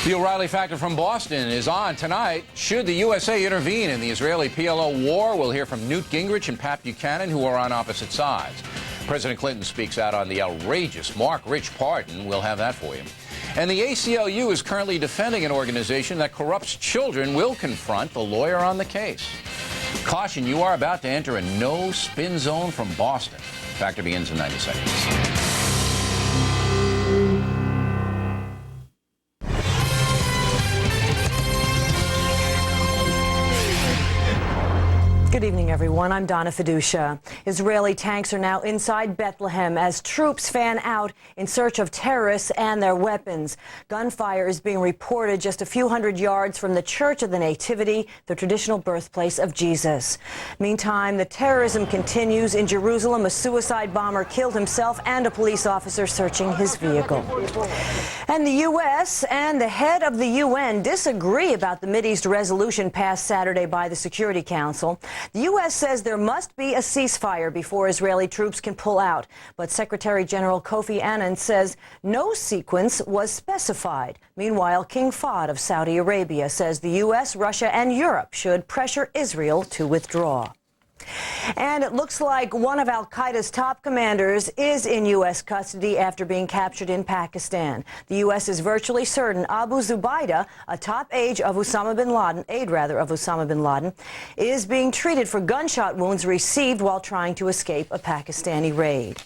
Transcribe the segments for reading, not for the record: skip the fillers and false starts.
The O'Reilly Factor from Boston is on tonight. Should the USA intervene in the Israeli-PLO war? We'll hear from Newt Gingrich and Pat Buchanan, who are on opposite sides. President Clinton speaks out on the outrageous Mark Rich pardon. We'll have that for you. And the ACLU is currently defending an organization that corrupts children. Will confront the lawyer on the case. Caution, you are about to enter a no-spin zone from Boston. Factor begins in 90 seconds. Good evening, everyone. I'm Donna Fiducia. Israeli tanks are now inside Bethlehem as troops fan out in search of terrorists and their weapons. Gunfire is being reported just a few hundred yards from the Church of the Nativity, the traditional birthplace of Jesus. Meantime, the terrorism continues. In Jerusalem, a suicide bomber killed himself and a police officer searching his vehicle. And the U.S. and the head of the UN disagree about the Mideast resolution passed Saturday by the Security Council. The U.S. says there must be a ceasefire before Israeli troops can pull out. But Secretary General Kofi Annan says no sequence was specified. Meanwhile, King Fahd of Saudi Arabia says the U.S., Russia, and Europe should pressure Israel to withdraw. And it looks like one of al-Qaeda's top commanders is in U.S. custody after being captured in Pakistan. The U.S. is virtually certain Abu Zubaydah, a top aide of Osama bin Laden, is being treated for gunshot wounds received while trying to escape a Pakistani raid.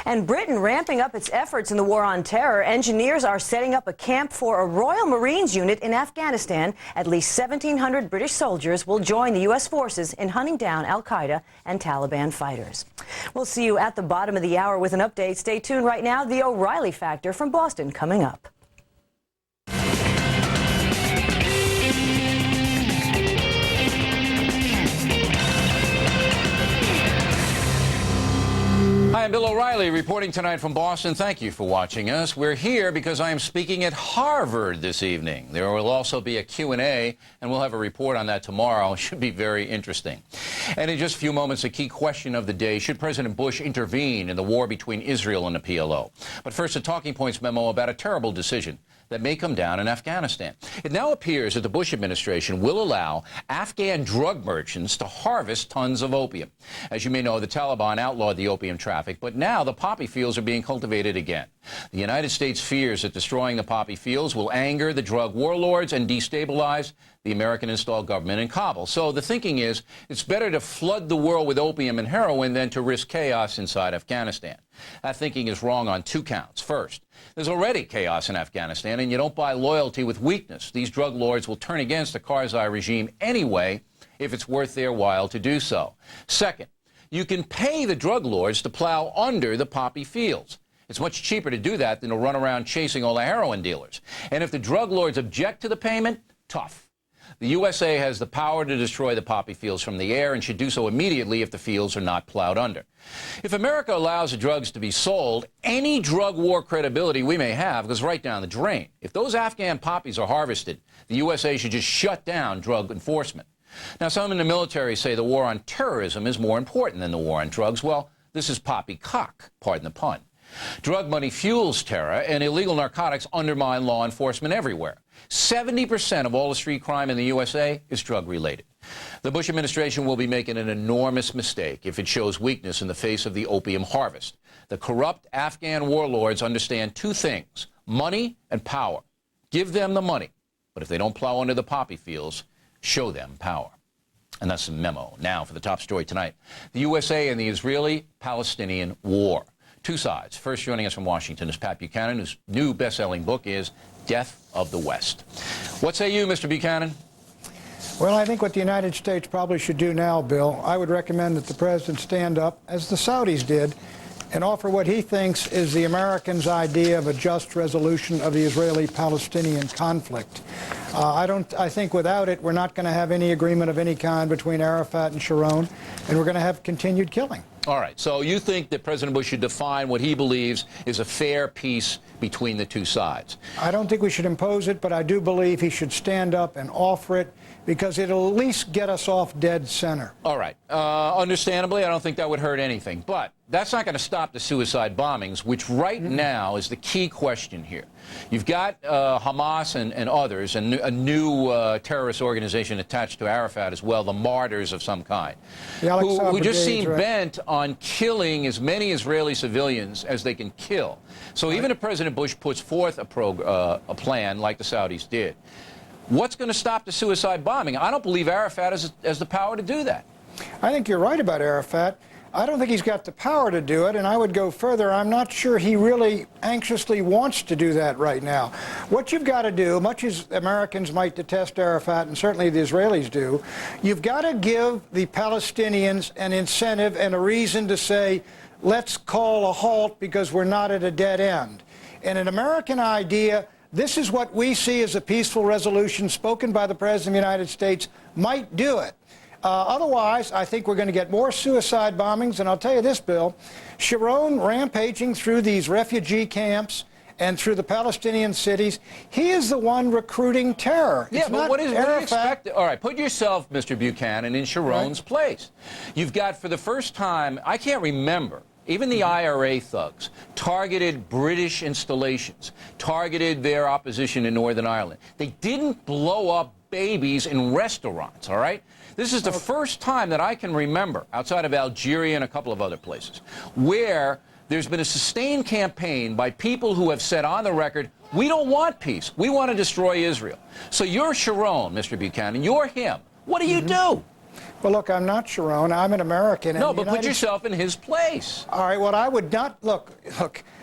And Britain ramping up its efforts in the war on terror. Engineers are setting up a camp for a Royal Marines unit in Afghanistan. At least 1,700 British soldiers will join the U.S. forces in hunting down al-Qaeda and Taliban fighters. We'll see you at the bottom of the hour with an update. Stay tuned right now. The O'Reilly Factor from Boston coming up. Hi, I'm Bill O'Reilly reporting tonight from Boston. Thank you for watching us. We're here because I am speaking at Harvard this evening. There will also be a Q&A, and we'll have a report on that tomorrow. It should be very interesting. And in just a few moments, a key question of the day: should President Bush intervene in the war between Israel and the PLO? But first, a talking points memo about a terrible decision that may come down in Afghanistan. It now appears that the Bush administration will allow Afghan drug merchants to harvest tons of opium. As you may know, the Taliban outlawed the opium traffic, but now the poppy fields are being cultivated again. The United States fears that destroying the poppy fields will anger the drug warlords and destabilize the American-installed government in Kabul. So the thinking is it's better to flood the world with opium and heroin than to risk chaos inside Afghanistan. That thinking is wrong on two counts. First, there's already chaos in Afghanistan, and you don't buy loyalty with weakness. These drug lords will turn against the Karzai regime anyway if it's worth their while to do so. Second, you can pay the drug lords to plow under the poppy fields. It's much cheaper to do that than to run around chasing all the heroin dealers. And if the drug lords object to the payment, tough. The USA has the power to destroy the poppy fields from the air and should do so immediately if the fields are not plowed under. If America allows the drugs to be sold, any drug war credibility we may have goes right down the drain. If those Afghan poppies are harvested, the USA should just shut down drug enforcement. Now, some in the military say the war on terrorism is more important than the war on drugs. Well, this is poppycock, pardon the pun. Drug money fuels terror, and illegal narcotics undermine law enforcement everywhere. 70% of all the street crime in the USA is drug-related. The Bush administration will be making an enormous mistake if it shows weakness in the face of the opium harvest. The corrupt Afghan warlords understand two things: money and power. Give them the money, but if they don't plow under the poppy fields, show them power. And that's the memo. Now for the top story tonight: the USA and the Israeli-Palestinian war. Two sides. First, joining us from Washington is Pat Buchanan, whose new best-selling book is Death of the West. What say you, Mr. Buchanan? Well, I think what the United States probably should do now, Bill, I would recommend that the president stand up, as the Saudis did, and offer what he thinks is the Americans' idea of a just resolution of the Israeli-Palestinian conflict. I think without it, we're not going to have any agreement of any kind between Arafat and Sharon, and we're going to have continued killing. All right. So you think that President Bush should define what he believes is a fair peace between the two sides? I don't think we should impose it, but I do believe he should stand up and offer it, because it'll at least get us off dead center. All right. Understandably, I don't think that would hurt anything. But that's not going to stop the suicide bombings, which right now is the key question here. You've got Hamas and others, and a new terrorist organization attached to Arafat as well, the Martyrs of some kind, who just seem bent on killing as many Israeli civilians as they can kill. So even if President Bush puts forth a plan like the Saudis did, what's going to stop the suicide bombing? I don't believe Arafat has the power to do that. I think you're right about Arafat. I don't think he's got the power to do it, and I would go further. I'm not sure he really anxiously wants to do that right now. What you've got to do, much as Americans might detest Arafat, and certainly the Israelis do, you've got to give the Palestinians an incentive and a reason to say, let's call a halt because we're not at a dead end. And an American idea, this is what we see as a peaceful resolution spoken by the President of the United States, might do it. Otherwise, I think we're going to get more suicide bombings. And I'll tell you this, Bill, Sharon rampaging through these refugee camps and through the Palestinian cities, he is the one recruiting terror. Yeah, but what do you expect? All right, put yourself, Mr. Buchanan, in Sharon's place. You've got, for the first time, I can't remember, even the IRA thugs targeted British installations, targeted their opposition in Northern Ireland. They didn't blow up babies in restaurants, all right? This is the first time that I can remember, outside of Algeria and a couple of other places, where there's been a sustained campaign by people who have said on the record, we don't want peace. We want to destroy Israel. So you're Sharon, Mr. Buchanan. You're him. What do you do? Well, look, I'm not Sharon. I'm an American. No, but put yourself in his place. All right, well, I would not, look,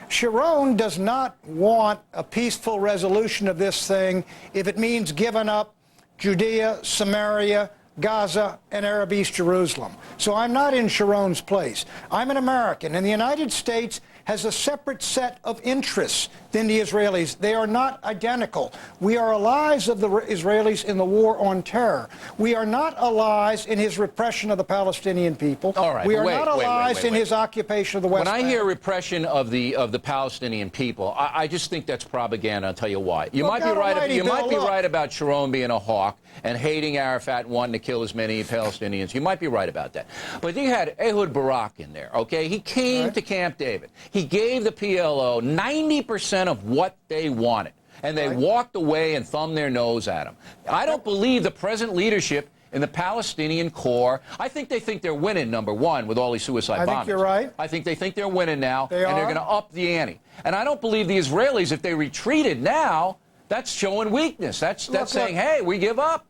Sharon does not want a peaceful resolution of this thing if it means giving up Judea, Samaria, Gaza, and Arab East Jerusalem. So I'm not in Sharon's place. I'm an American, and the United States has a separate set of interests than the Israelis. They are not identical. We are allies of the Israelis in the war on terror. We are not allies in his repression of the Palestinian people. All right, we are not allies in his occupation of the West Bank. When I hear repression of the Palestinian people, I just think that's propaganda. I'll tell you why. You might be right. You might be right about Sharon being a hawk and hating Arafat and wanting to kill as many Palestinians. You might be right about that. But you had Ehud Barak in there, okay? He came to Camp David. He gave the PLO 90% of what they wanted, and they walked away and thumbed their nose at him. I don't believe the present leadership in the Palestinian core. I think they think they're winning, number one, with all these suicide bombings. I think you're right. I think they think they're winning now, they're going to up the ante. And I don't believe the Israelis, if they retreated now, that's showing weakness. That's saying, hey, we give up.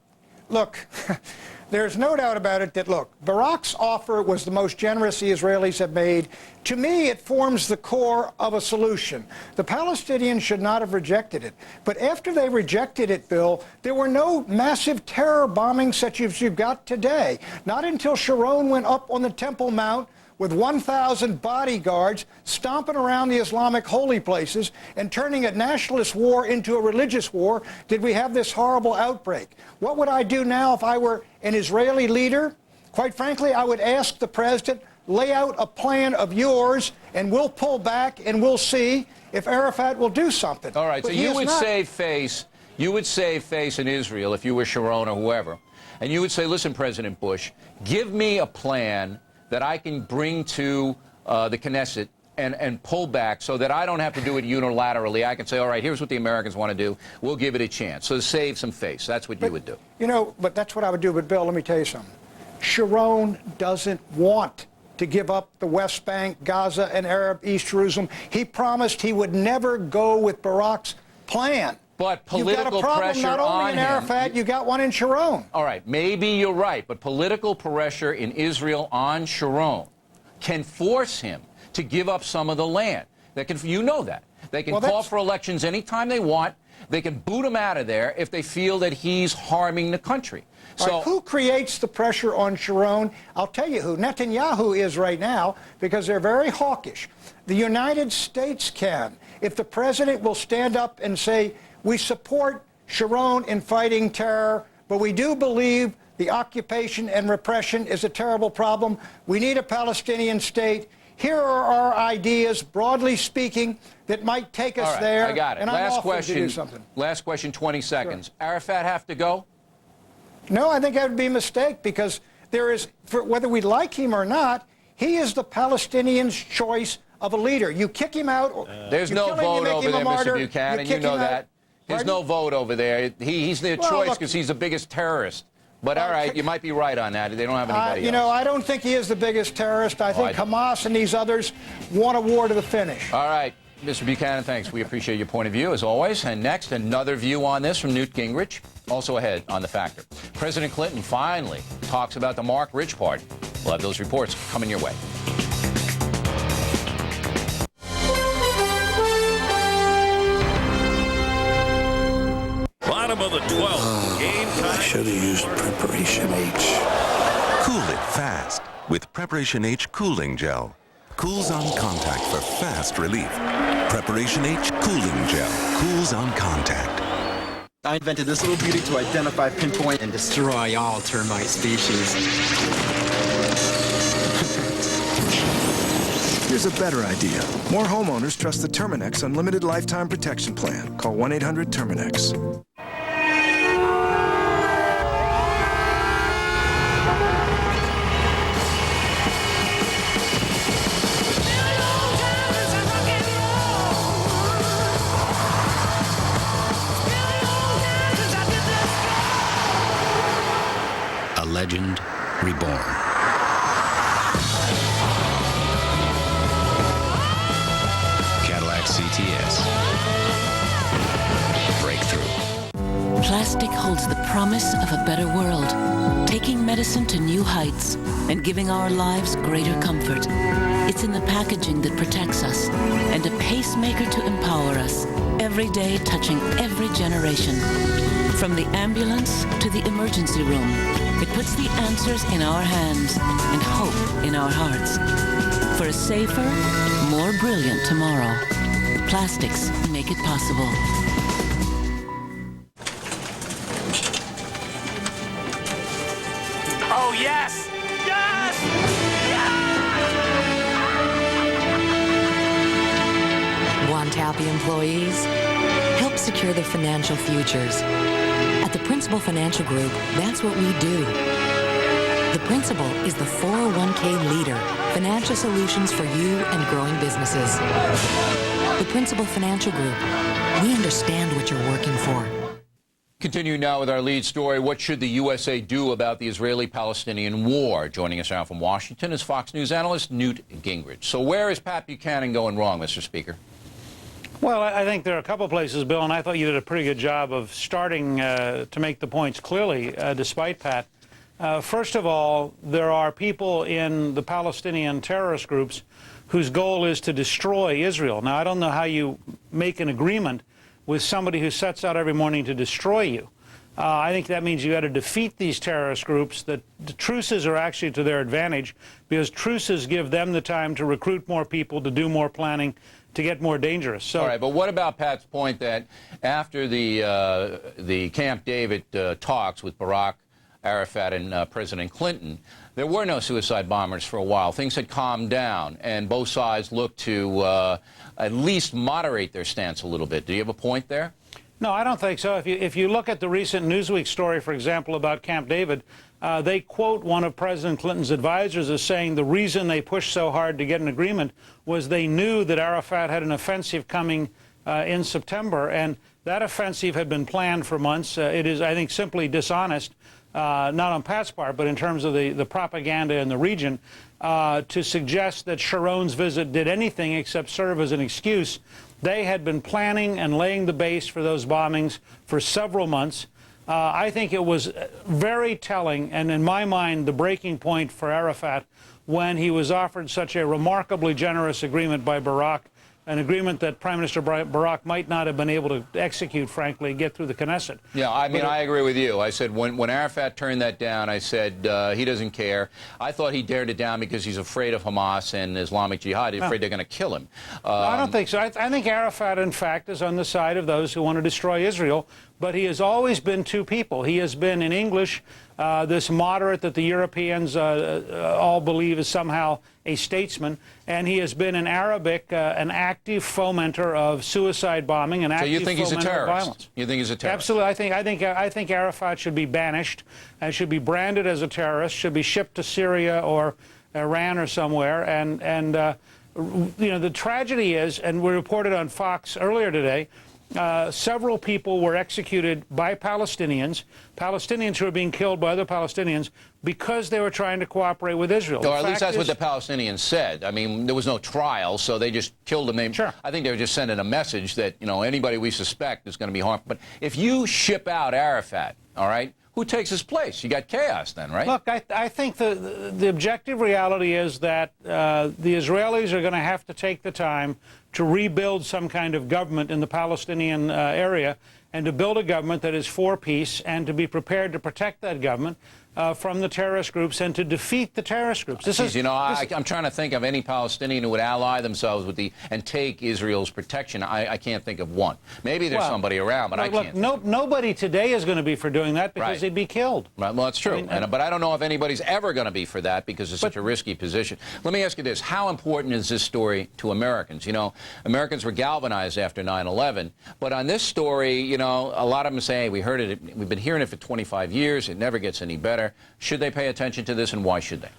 Look, there's no doubt about it that, look, Barak's offer was the most generous the Israelis have made. To me, it forms the core of a solution. The Palestinians should not have rejected it. But after they rejected it, Bill, there were no massive terror bombings such as you've got today. Not until Sharon went up on the Temple Mount with 1,000 bodyguards stomping around the Islamic holy places and turning a nationalist war into a religious war did we have this horrible outbreak. What would I do now if I were an Israeli leader? Quite frankly, I would ask the president, lay out a plan of yours, and we'll pull back and we'll see if Arafat will do something. All right, so you would save face. You would save face in Israel if you were Sharon or whoever, and you would say, listen, President Bush, give me a plan that I can bring to the Knesset and pull back so that I don't have to do it unilaterally. I can say, all right, here's what the Americans want to do. We'll give it a chance. So save some face. That's what you would do. You know, but that's what I would do. But, Bill, let me tell you something. Sharon doesn't want to give up the West Bank, Gaza, and Arab East Jerusalem. He promised he would never go with Barak's plan. But political pressure not only in Arafat, you got one in Sharon. All right, maybe you're right, but political pressure in Israel on Sharon can force him to give up some of the land. You know that. They can call for elections anytime they want. They can boot him out of there if they feel that he's harming the country. So who creates the pressure on Sharon? I'll tell you who. Netanyahu is right now, because they're very hawkish. The United States can. If the president will stand up and say, we support Sharon in fighting terror, but we do believe the occupation and repression is a terrible problem. We need a Palestinian state. Here are our ideas, broadly speaking, that might take us there. I got it. And last I'm question. To do something. Last question, 20 seconds. Sure. Arafat have to go? No, I think that would be a mistake, because there is, whether we like him or not, He is the Palestinians' choice of a leader. You kick him out. There's you no kill him, you vote make over him a there, martyr, Mr. Buchanan. kick You know him out. that. There's Pardon? no vote over there. He's their Well, choice look- because he's the biggest terrorist. But all right, you might be right on that. They don't have anybody You else. know, I don't think he is the biggest terrorist. I think I- Hamas and these others want a war to the finish. All right, Mr. Buchanan, thanks. We appreciate your point of view, as always. And next, another view on this from Newt Gingrich, also ahead on The Factor. President Clinton finally talks about the Mark Rich Party. We'll have those reports coming your way. Bottom of the 12th. Game time. Should have used Preparation H. Cool it fast with Preparation H Cooling Gel. Cools on contact for fast relief. Preparation H Cooling Gel. Cools on contact. I invented this little beauty to identify, pinpoint, and destroy all termite species. Here's a better idea. More homeowners trust the Terminex Unlimited Lifetime Protection Plan. Call 1-800-TERMINEX. A legend reborn. Cadillac CTS. Breakthrough. Plastic holds the promise of a better world, taking medicine to new heights and giving our lives greater comfort. It's in the packaging that protects us and a pacemaker to empower us, every day touching every generation. From the ambulance to the emergency room, it puts the answers in our hands and hope in our hearts. For a safer, more brilliant tomorrow, plastics make it possible. Oh, yes! Yes! Want happy employees? Help secure their financial futures. At the Principal Financial Group, that's what we do. The Principal is the 401k leader, financial solutions for you and growing businesses. The Principal Financial Group, we understand what you're working for. Continue now with our lead story. What should the USA do about the Israeli-Palestinian war? Joining us now from Washington is Fox News analyst Newt Gingrich. So where is Pat Buchanan going wrong, Mr. Speaker? Well, I think there are a couple places, Bill, and I thought you did a pretty good job of starting to make the points clearly, despite Pat. First of all, there are people in the Palestinian terrorist groups whose goal is to destroy Israel. Now, I don't know how you make an agreement with somebody who sets out every morning to destroy you. I think that means you got to defeat these terrorist groups. The truces are actually to their advantage because truces give them the time to recruit more people, to do more planning, to get more dangerous. So, all right, but what about Pat's point that after the Camp David talks with Barack, Arafat, and President Clinton, there were no suicide bombers for a while. Things had calmed down, and both sides looked to at least moderate their stance a little bit. Do you have a point there? No, I don't think so. If you look at the recent Newsweek story, for example, about Camp David, they quote one of President Clinton's advisors as saying the reason they pushed so hard to get an agreement was they knew that Arafat had an offensive coming in September, and that offensive had been planned for months. It is, I think, simply dishonest, not on Pat's part, but in terms of the propaganda in the region, to suggest that Sharon's visit did anything except serve as an excuse. They had been planning and laying the base for those bombings for several months. I think it was very telling, and in my mind, the breaking point for Arafat when he was offered such a remarkably generous agreement by Barack, an agreement that Prime Minister Barack might not have been able to execute, frankly, get through the Knesset. Yeah, I mean, I agree with you. I said when Arafat turned that down, I said he doesn't care. I thought he dared it down because he's afraid of Hamas and Islamic Jihad. He's afraid they're going to kill him. No, I don't think so. I think Arafat, in fact, is on the side of those who want to destroy Israel. But he has always been two people. He has been, in English, this moderate that the Europeans all believe is somehow a statesman, and he has been in Arabic an active fomenter of suicide bombing, an active so you think he's a fomenter terrorist? of violence. You think he's a terrorist? Absolutely. I think Arafat should be banished and should be branded as a terrorist, should be shipped to Syria or Iran or somewhere. And you know, the tragedy is, and we reported on Fox earlier today, several people were executed by Palestinians who are being killed by other Palestinians because they were trying to cooperate with Israel. Or at least that's what the Palestinians said. I mean, there was no trial, so they just killed them. Sure. I think they were just sending a message that, you know, anybody we suspect is going to be harmed. But if you ship out Arafat, all right, who takes his place? You got chaos then, right? Look, I think the objective reality is that the Israelis are going to have to take the time to rebuild some kind of government in the Palestinian area, and to build a government that is for peace, and to be prepared to protect that government from the terrorist groups and to defeat the terrorist groups. I'm trying to think of any Palestinian who would ally themselves with and take Israel's protection. I can't think of one. Maybe there's somebody around, but I can't. Nobody today is going to be for doing that because they'd be killed. Right. Well, that's true. But I don't know if anybody's ever going to be for that because it's such a risky position. Let me ask you this. How important is this story to Americans? You know, Americans were galvanized after 9/11. But on this story, you know, a lot of them say, hey, we've been hearing it for 25 years. It never gets any better. Should they pay attention to this, and why should they?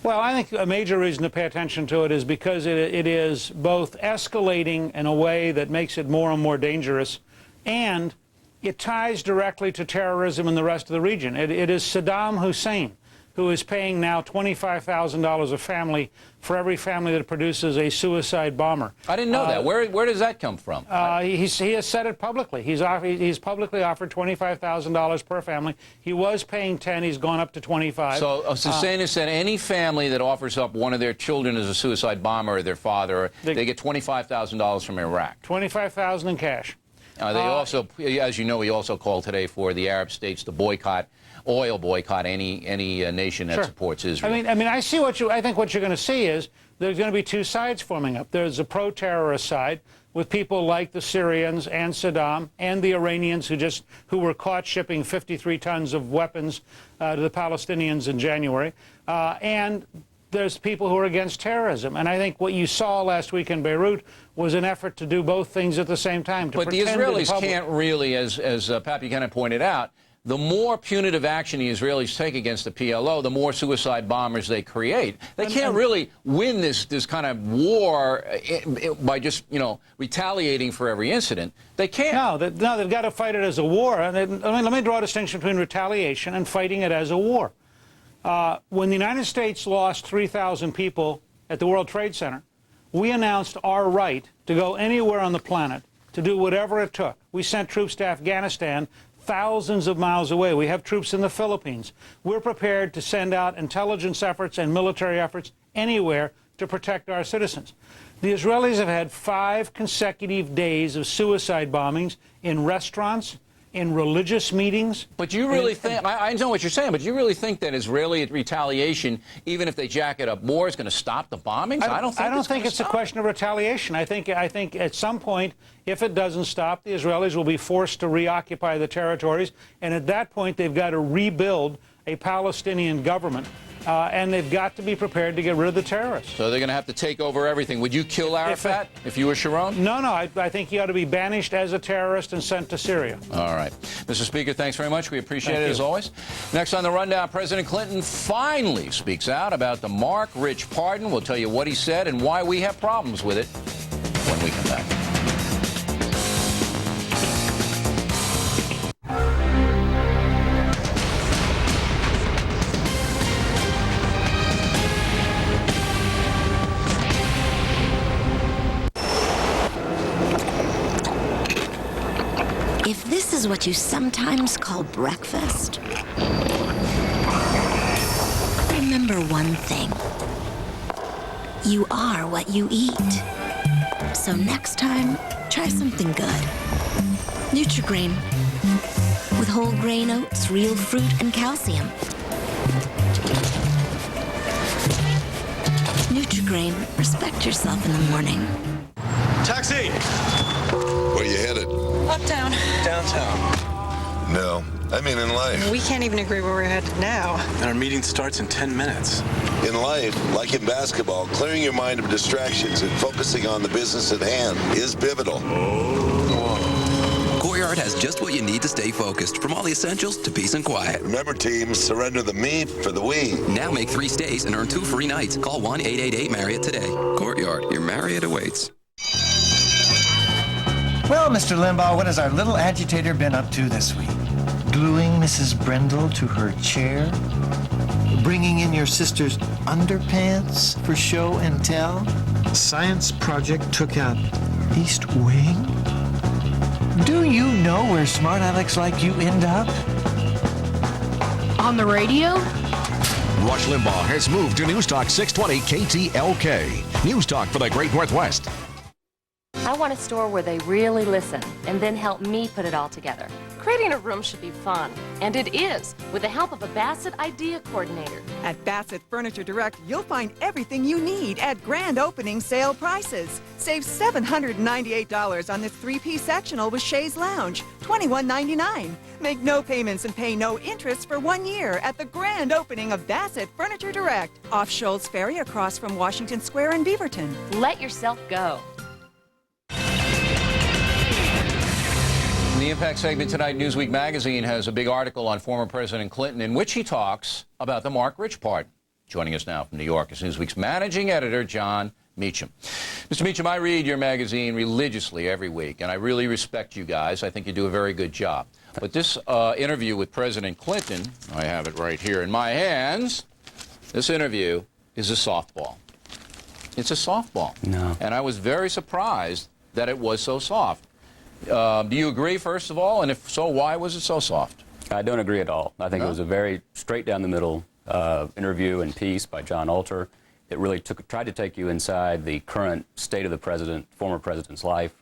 Well, I think a major reason to pay attention to it is because it is both escalating in a way that makes it more and more dangerous, and it ties directly to terrorism in the rest of the region. It is Saddam Hussein who is paying now $25,000 a family for every family that produces a suicide bomber. I didn't know that. Where does that come from? He has said it publicly. He's publicly offered $25,000 per family. He was paying 10. He's gone up to 25. So Hussein has said any family that offers up one of their children as a suicide bomber or their father, they get $25,000 from Iraq. $25,000 in cash. They also, as you know, he also called today for the Arab states to oil boycott any nation that supports Israel. I mean, I think what you're going to see is there's going to be two sides forming up. There's a pro-terrorist side with people like the Syrians and Saddam and the Iranians who were caught shipping 53 tons of weapons to the Palestinians in January, and there's people who are against terrorism. And I think what you saw last week in Beirut was an effort to do both things at the same time. But the Israelis can't really, as Pat Buchanan pointed out, the more punitive action the Israelis take against the PLO, the more suicide bombers they create. They can't really win this kind of war by just, you know, retaliating for every incident. They can't. No, they've got to fight it as a war. Let me draw a distinction between retaliation and fighting it as a war. When the United States lost 3,000 people at the World Trade Center, we announced our right to go anywhere on the planet to do whatever it took. We sent troops to Afghanistan, thousands of miles away. We have troops in the Philippines. We're prepared to send out intelligence efforts and military efforts anywhere to protect our citizens. The Israelis have had 5 consecutive days of suicide bombings in restaurants, in religious meetings. But you really think, I know what you're saying, but you really think that Israeli retaliation, even if they jack it up more, is going to stop the bombings? I don't think it's a question of retaliation. I think at some point, if it doesn't stop, the Israelis will be forced to reoccupy the territories, and at that point, they've got to rebuild a Palestinian government. And they've got to be prepared to get rid of the terrorists. So they're going to have to take over everything. Would you kill Arafat if you were Sharon? No, I think he ought to be banished as a terrorist and sent to Syria. All right. Mr. Speaker, thanks very much. We appreciate it as always. Next on the rundown, President Clinton finally speaks out about the Mark Rich pardon. We'll tell you what he said and why we have problems with it when we come back. If this is what you sometimes call breakfast, remember one thing. You are what you eat. So next time, try something good. Nutri-Grain. With whole grain oats, real fruit, and calcium. Nutri-Grain. Respect yourself in the morning. Taxi! Where you headed? Uptown. Downtown. No, I mean in life. We can't even agree where we're headed now. And our meeting starts in 10 minutes. In life, like in basketball, clearing your mind of distractions and focusing on the business at hand is pivotal. Goyer chart has just what you need to stay focused, from all the essentials to peace and quiet. Remember, teams, surrender the me for the we. Now make 3 stays and earn 2 free nights. Call 1-888-MARRIOTT today. Courtyard, your Marriott awaits. Well, Mr. Limbaugh, what has our little agitator been up to this week? Gluing Mrs. Brendel to her chair? Bringing in your sister's underpants for show and tell? Science project took out East Wing? Do you know where smart Alex like you end up? On the radio? Rush Limbaugh has moved to News Talk 620 KTLK. News Talk for the Great Northwest. I want a store where they really listen and then help me put it all together. Creating a room should be fun, and it is, with the help of a Bassett Idea Coordinator. At Bassett Furniture Direct, you'll find everything you need at grand opening sale prices. Save $798 on this 3-piece sectional with chaise lounge, $21.99. Make no payments and pay no interest for 1 year at the grand opening of Bassett Furniture Direct, off Shoals Ferry across from Washington Square in Beaverton. Let yourself go. In the Impact segment tonight, Newsweek magazine has a big article on former President Clinton in which he talks about the Mark Rich pardon. Joining us now from New York is Newsweek's managing editor, Jon Meacham. Mr. Meacham, I read your magazine religiously every week, and I really respect you guys. I think you do a very good job. But this interview with President Clinton, I have it right here in my hands, this interview is a softball. It's a softball. No. And I was very surprised that it was so soft. Do you agree, first of all? And if so, why was it so soft? I don't agree at all. I think it was a very straight down the middle interview and piece by John Alter. It really tried to take you inside the current state of the former president's life.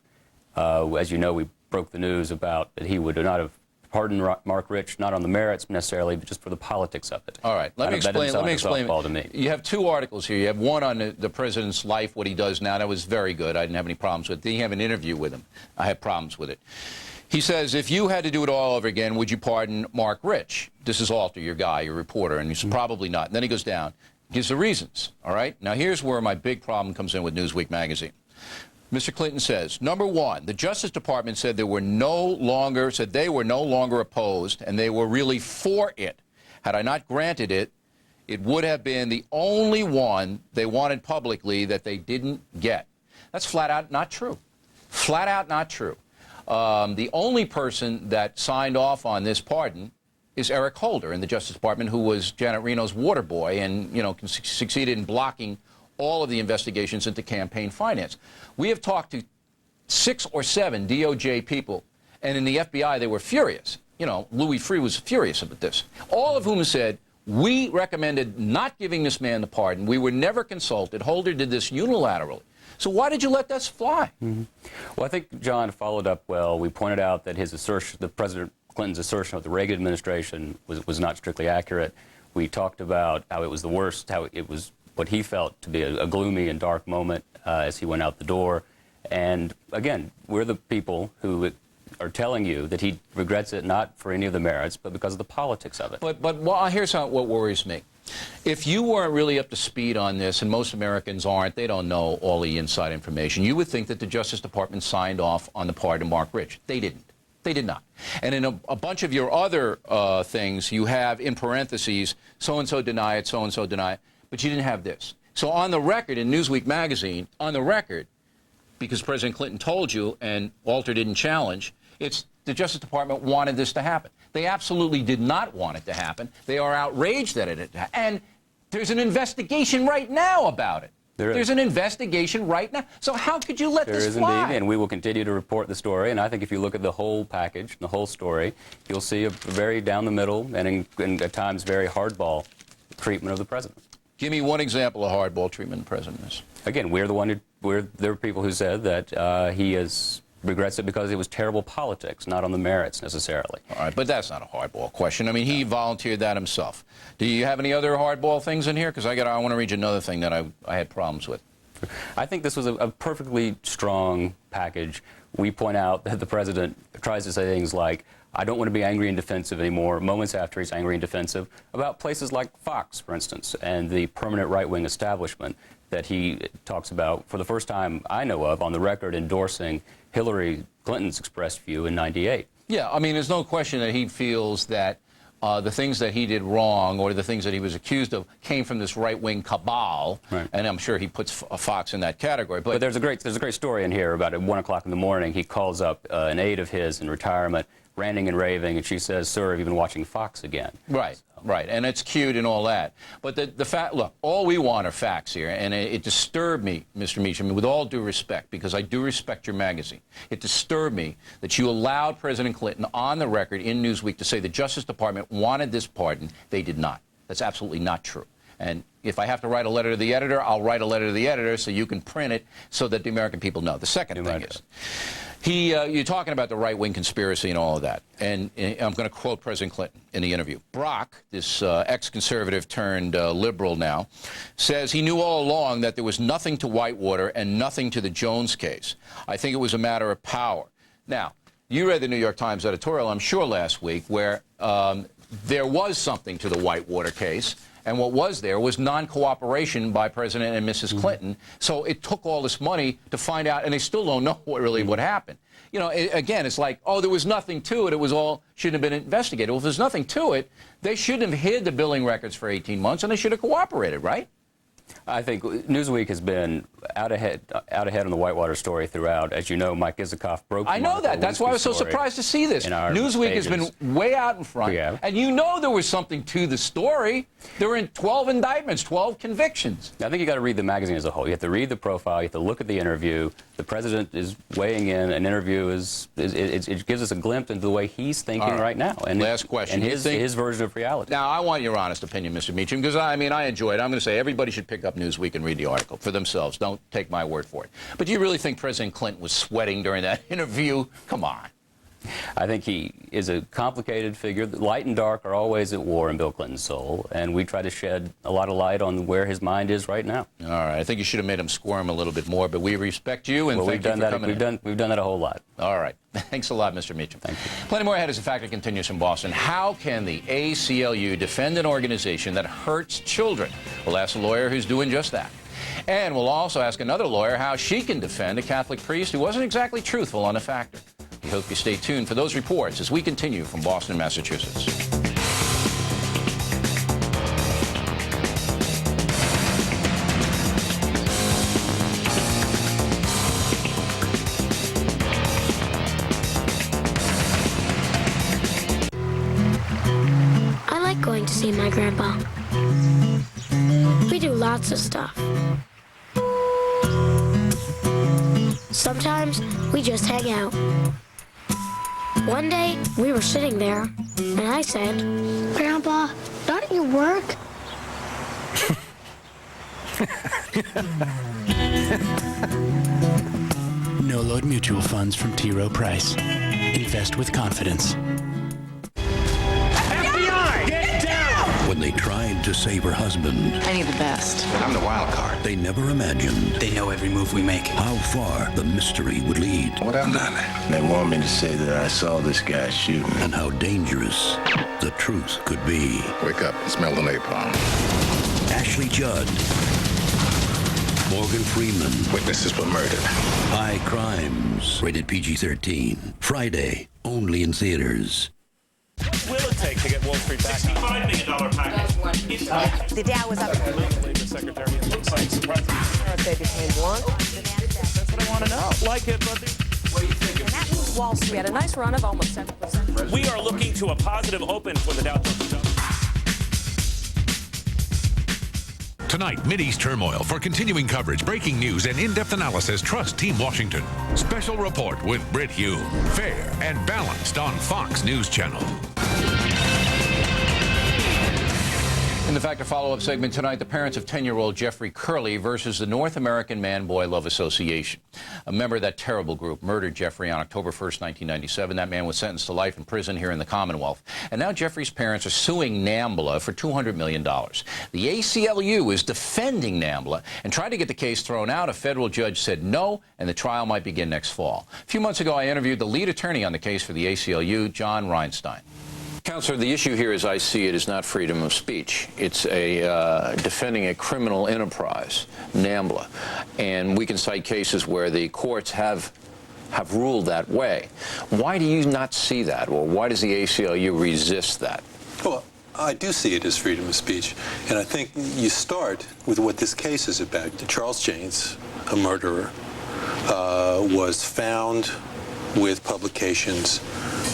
As you know, we broke the news about that he would not have pardoned Mark Rich, not on the merits necessarily, but just for the politics of it. All right, let me explain. To me. You have 2 articles here. You have one on the president's life, what he does now. That was very good. I didn't have any problems with it. Then you have an interview with him. I had problems with it. He says, if you had to do it all over again, would you pardon Mark Rich? This is Alter, your guy, your reporter, and he said, probably not. And then he goes down, gives the reasons. All right? Now, here's where my big problem comes in with Newsweek magazine. Mr. Clinton says, number 1, the Justice Department said they were no longer opposed, and they were really for it. Had I not granted it, it would have been the only one they wanted publicly that they didn't get. That's flat out not true. Flat out not true. The only person that signed off on this pardon is Eric Holder in the Justice Department, who was Janet Reno's water boy and, succeeded in blocking all of the investigations into campaign finance. We have talked to 6 or 7 DOJ people, and in the FBI they were furious. Louis Freeh was furious about this. All of whom said, we recommended not giving this man the pardon. We were never consulted. Holder did this unilaterally. So why did you let that fly? Well, I think John followed up well. We pointed out that his assertion, the President Clinton's assertion of the Reagan administration was not strictly accurate. We talked about how it was the worst, how it was what he felt to be a gloomy and dark moment as he went out the door. And again, we're the people who are telling you that he regrets it not for any of the merits, but because of the politics of it. But here's what worries me. If you weren't really up to speed on this, and most Americans aren't, they don't know all the inside information, you would think that the Justice Department signed off on the pardon of Mark Rich. They didn't. They did not. And in a bunch of your other things, you have in parentheses, so-and-so deny it, so-and-so deny it. But you didn't have this. So on the record in Newsweek magazine, on the record, because President Clinton told you and Walter didn't challenge, it's the Justice Department wanted this to happen. They absolutely did not want it to happen. They are outraged that it happened. And there's an investigation right now about it. There's an investigation right now. So how could you let this fly? There is indeed, and we will continue to report the story. And I think if you look at the whole package, the whole story, you'll see a very down the middle and at times very hardball treatment of the president. Give me one example of hardball treatment of the president. Again, there are people who said that he regrets it because it was terrible politics, not on the merits necessarily. All right, but that's not a hardball question. I mean, he volunteered that himself. Do you have any other hardball things in here? Because I want to read you another thing that I had problems with. I think this was a perfectly strong package. We point out that the president tries to say things like, I don't want to be angry and defensive anymore, moments after he's angry and defensive, about places like Fox, for instance, and the permanent right-wing establishment that he talks about, for the first time I know of, on the record endorsing Hillary Clinton's expressed view in '98. Yeah, I mean, there's no question that he feels that the things that he did wrong or the things that he was accused of came from this right-wing cabal, and I'm sure he puts Fox in that category. But there's a great story in here about at 1 o'clock in the morning, he calls up an aide of his in retirement, ranting and raving, and she says, "Sir, have you been watching Fox again?" Right, right, and it's cute and all that. But the fact, look, all we want are facts here, and it disturbed me, Mr. Meacham, with all due respect, because I do respect your magazine. It disturbed me that you allowed President Clinton on the record in Newsweek to say the Justice Department wanted this pardon. They did not. That's absolutely not true. And if I have to write a letter to the editor, I'll write a letter to the editor so you can print it so that the American people know. The second thing is, you're talking about the right-wing conspiracy and all of that, and I'm going to quote President Clinton in the interview. Brock, this ex-conservative turned liberal now, says he knew all along that there was nothing to Whitewater and nothing to the Jones case. I think it was a matter of power. Now, you read the New York Times editorial, I'm sure, last week, where there was something to the Whitewater case. And what was there was non-cooperation by President and Mrs. Clinton. So it took all this money to find out, and they still don't know what happened. You know, again, it's like, oh, there was nothing to it. It was all shouldn't have been investigated. Well, if there's nothing to it, they shouldn't have hid the billing records for 18 months, and they should have cooperated, right? I think Newsweek has been out ahead on the Whitewater story throughout. As you know, Mike Isikoff broke. I know that. That's why I was so surprised to see this. Newsweek has been way out in front, and you know there was something to the story. There were 12 indictments, 12 convictions. I think you got to read the magazine as a whole. You have to read the profile. You have to look at the interview. The president is weighing in. An interview it gives us a glimpse into the way he's thinking right now. And last question. And his version of reality. Now, I want your honest opinion, Mr. Meacham, because I enjoy it. I'm going to say everybody should pick up Newsweek and read the article for themselves. Don't take my word for it. But do you really think President Clinton was sweating during that interview? Come on. I think he is a complicated figure. Light and dark are always at war in Bill Clinton's soul, and we try to shed a lot of light on where his mind is right now. All right. I think you should have made him squirm a little bit more, but we respect you, and thank you for coming in. We've done that a whole lot. All right. Thanks a lot, Mr. Meacham. Thank you. Plenty more ahead as the Factor continues from Boston. How can the ACLU defend an organization that hurts children? We'll ask a lawyer who's doing just that. And we'll also ask another lawyer how she can defend a Catholic priest who wasn't exactly truthful on the Factor. We hope you stay tuned for those reports as we continue from Boston, Massachusetts. I like going to see my grandpa. We do lots of stuff. Sometimes we just hang out. One day, we were sitting there, and I said, "Grandpa, don't you work?" No Load Mutual Funds from T. Rowe Price. Invest with confidence. FBI, get down! When they tried to save her husband, I need the best. I'm the wild card. They never imagined They know every move we make. how far the mystery would lead. What I've done. They want me to say that I saw this guy shooting. And how dangerous the truth could be. Wake up, smell the napalm. Ashley Judd, Morgan Freeman. Witnesses were murdered. High Crimes. Rated PG-13. Friday, only in theaters. What will it take to get Wall Street back? $65 million package. The Dow was up. Labor Secretary, it looks like surprising. They became one. That's what I want to know. Like it, but what do you think? And that moves Wall Street. Had a nice run of almost 7%. We are looking to a positive open for the Dow Jones. Tonight, Mideast turmoil. For continuing coverage, breaking news, and in-depth analysis, trust Team Washington. Special report with Brit Hume. Fair and balanced on Fox News Channel. In the Factor follow-up segment tonight, the parents of 10-year-old Jeffrey Curley versus the North American Man-Boy Love Association. A member of that terrible group murdered Jeffrey on October 1st, 1997. That man was sentenced to life in prison here in the Commonwealth. And now Jeffrey's parents are suing NAMBLA for $200 million. The ACLU is defending NAMBLA and tried to get the case thrown out. A federal judge said no, and the trial might begin next fall. A few months ago, I interviewed the lead attorney on the case for the ACLU, John Reinstein. Counselor, the issue here, as I see it, is not freedom of speech. It's a defending a criminal enterprise, NAMBLA. And we can cite cases where the courts have have ruled that way. Why do you not see that, or why does the ACLU resist that? Well, I do see it as freedom of speech, and I think you start with what this case is about. Charles Janes, a murderer, was found with publications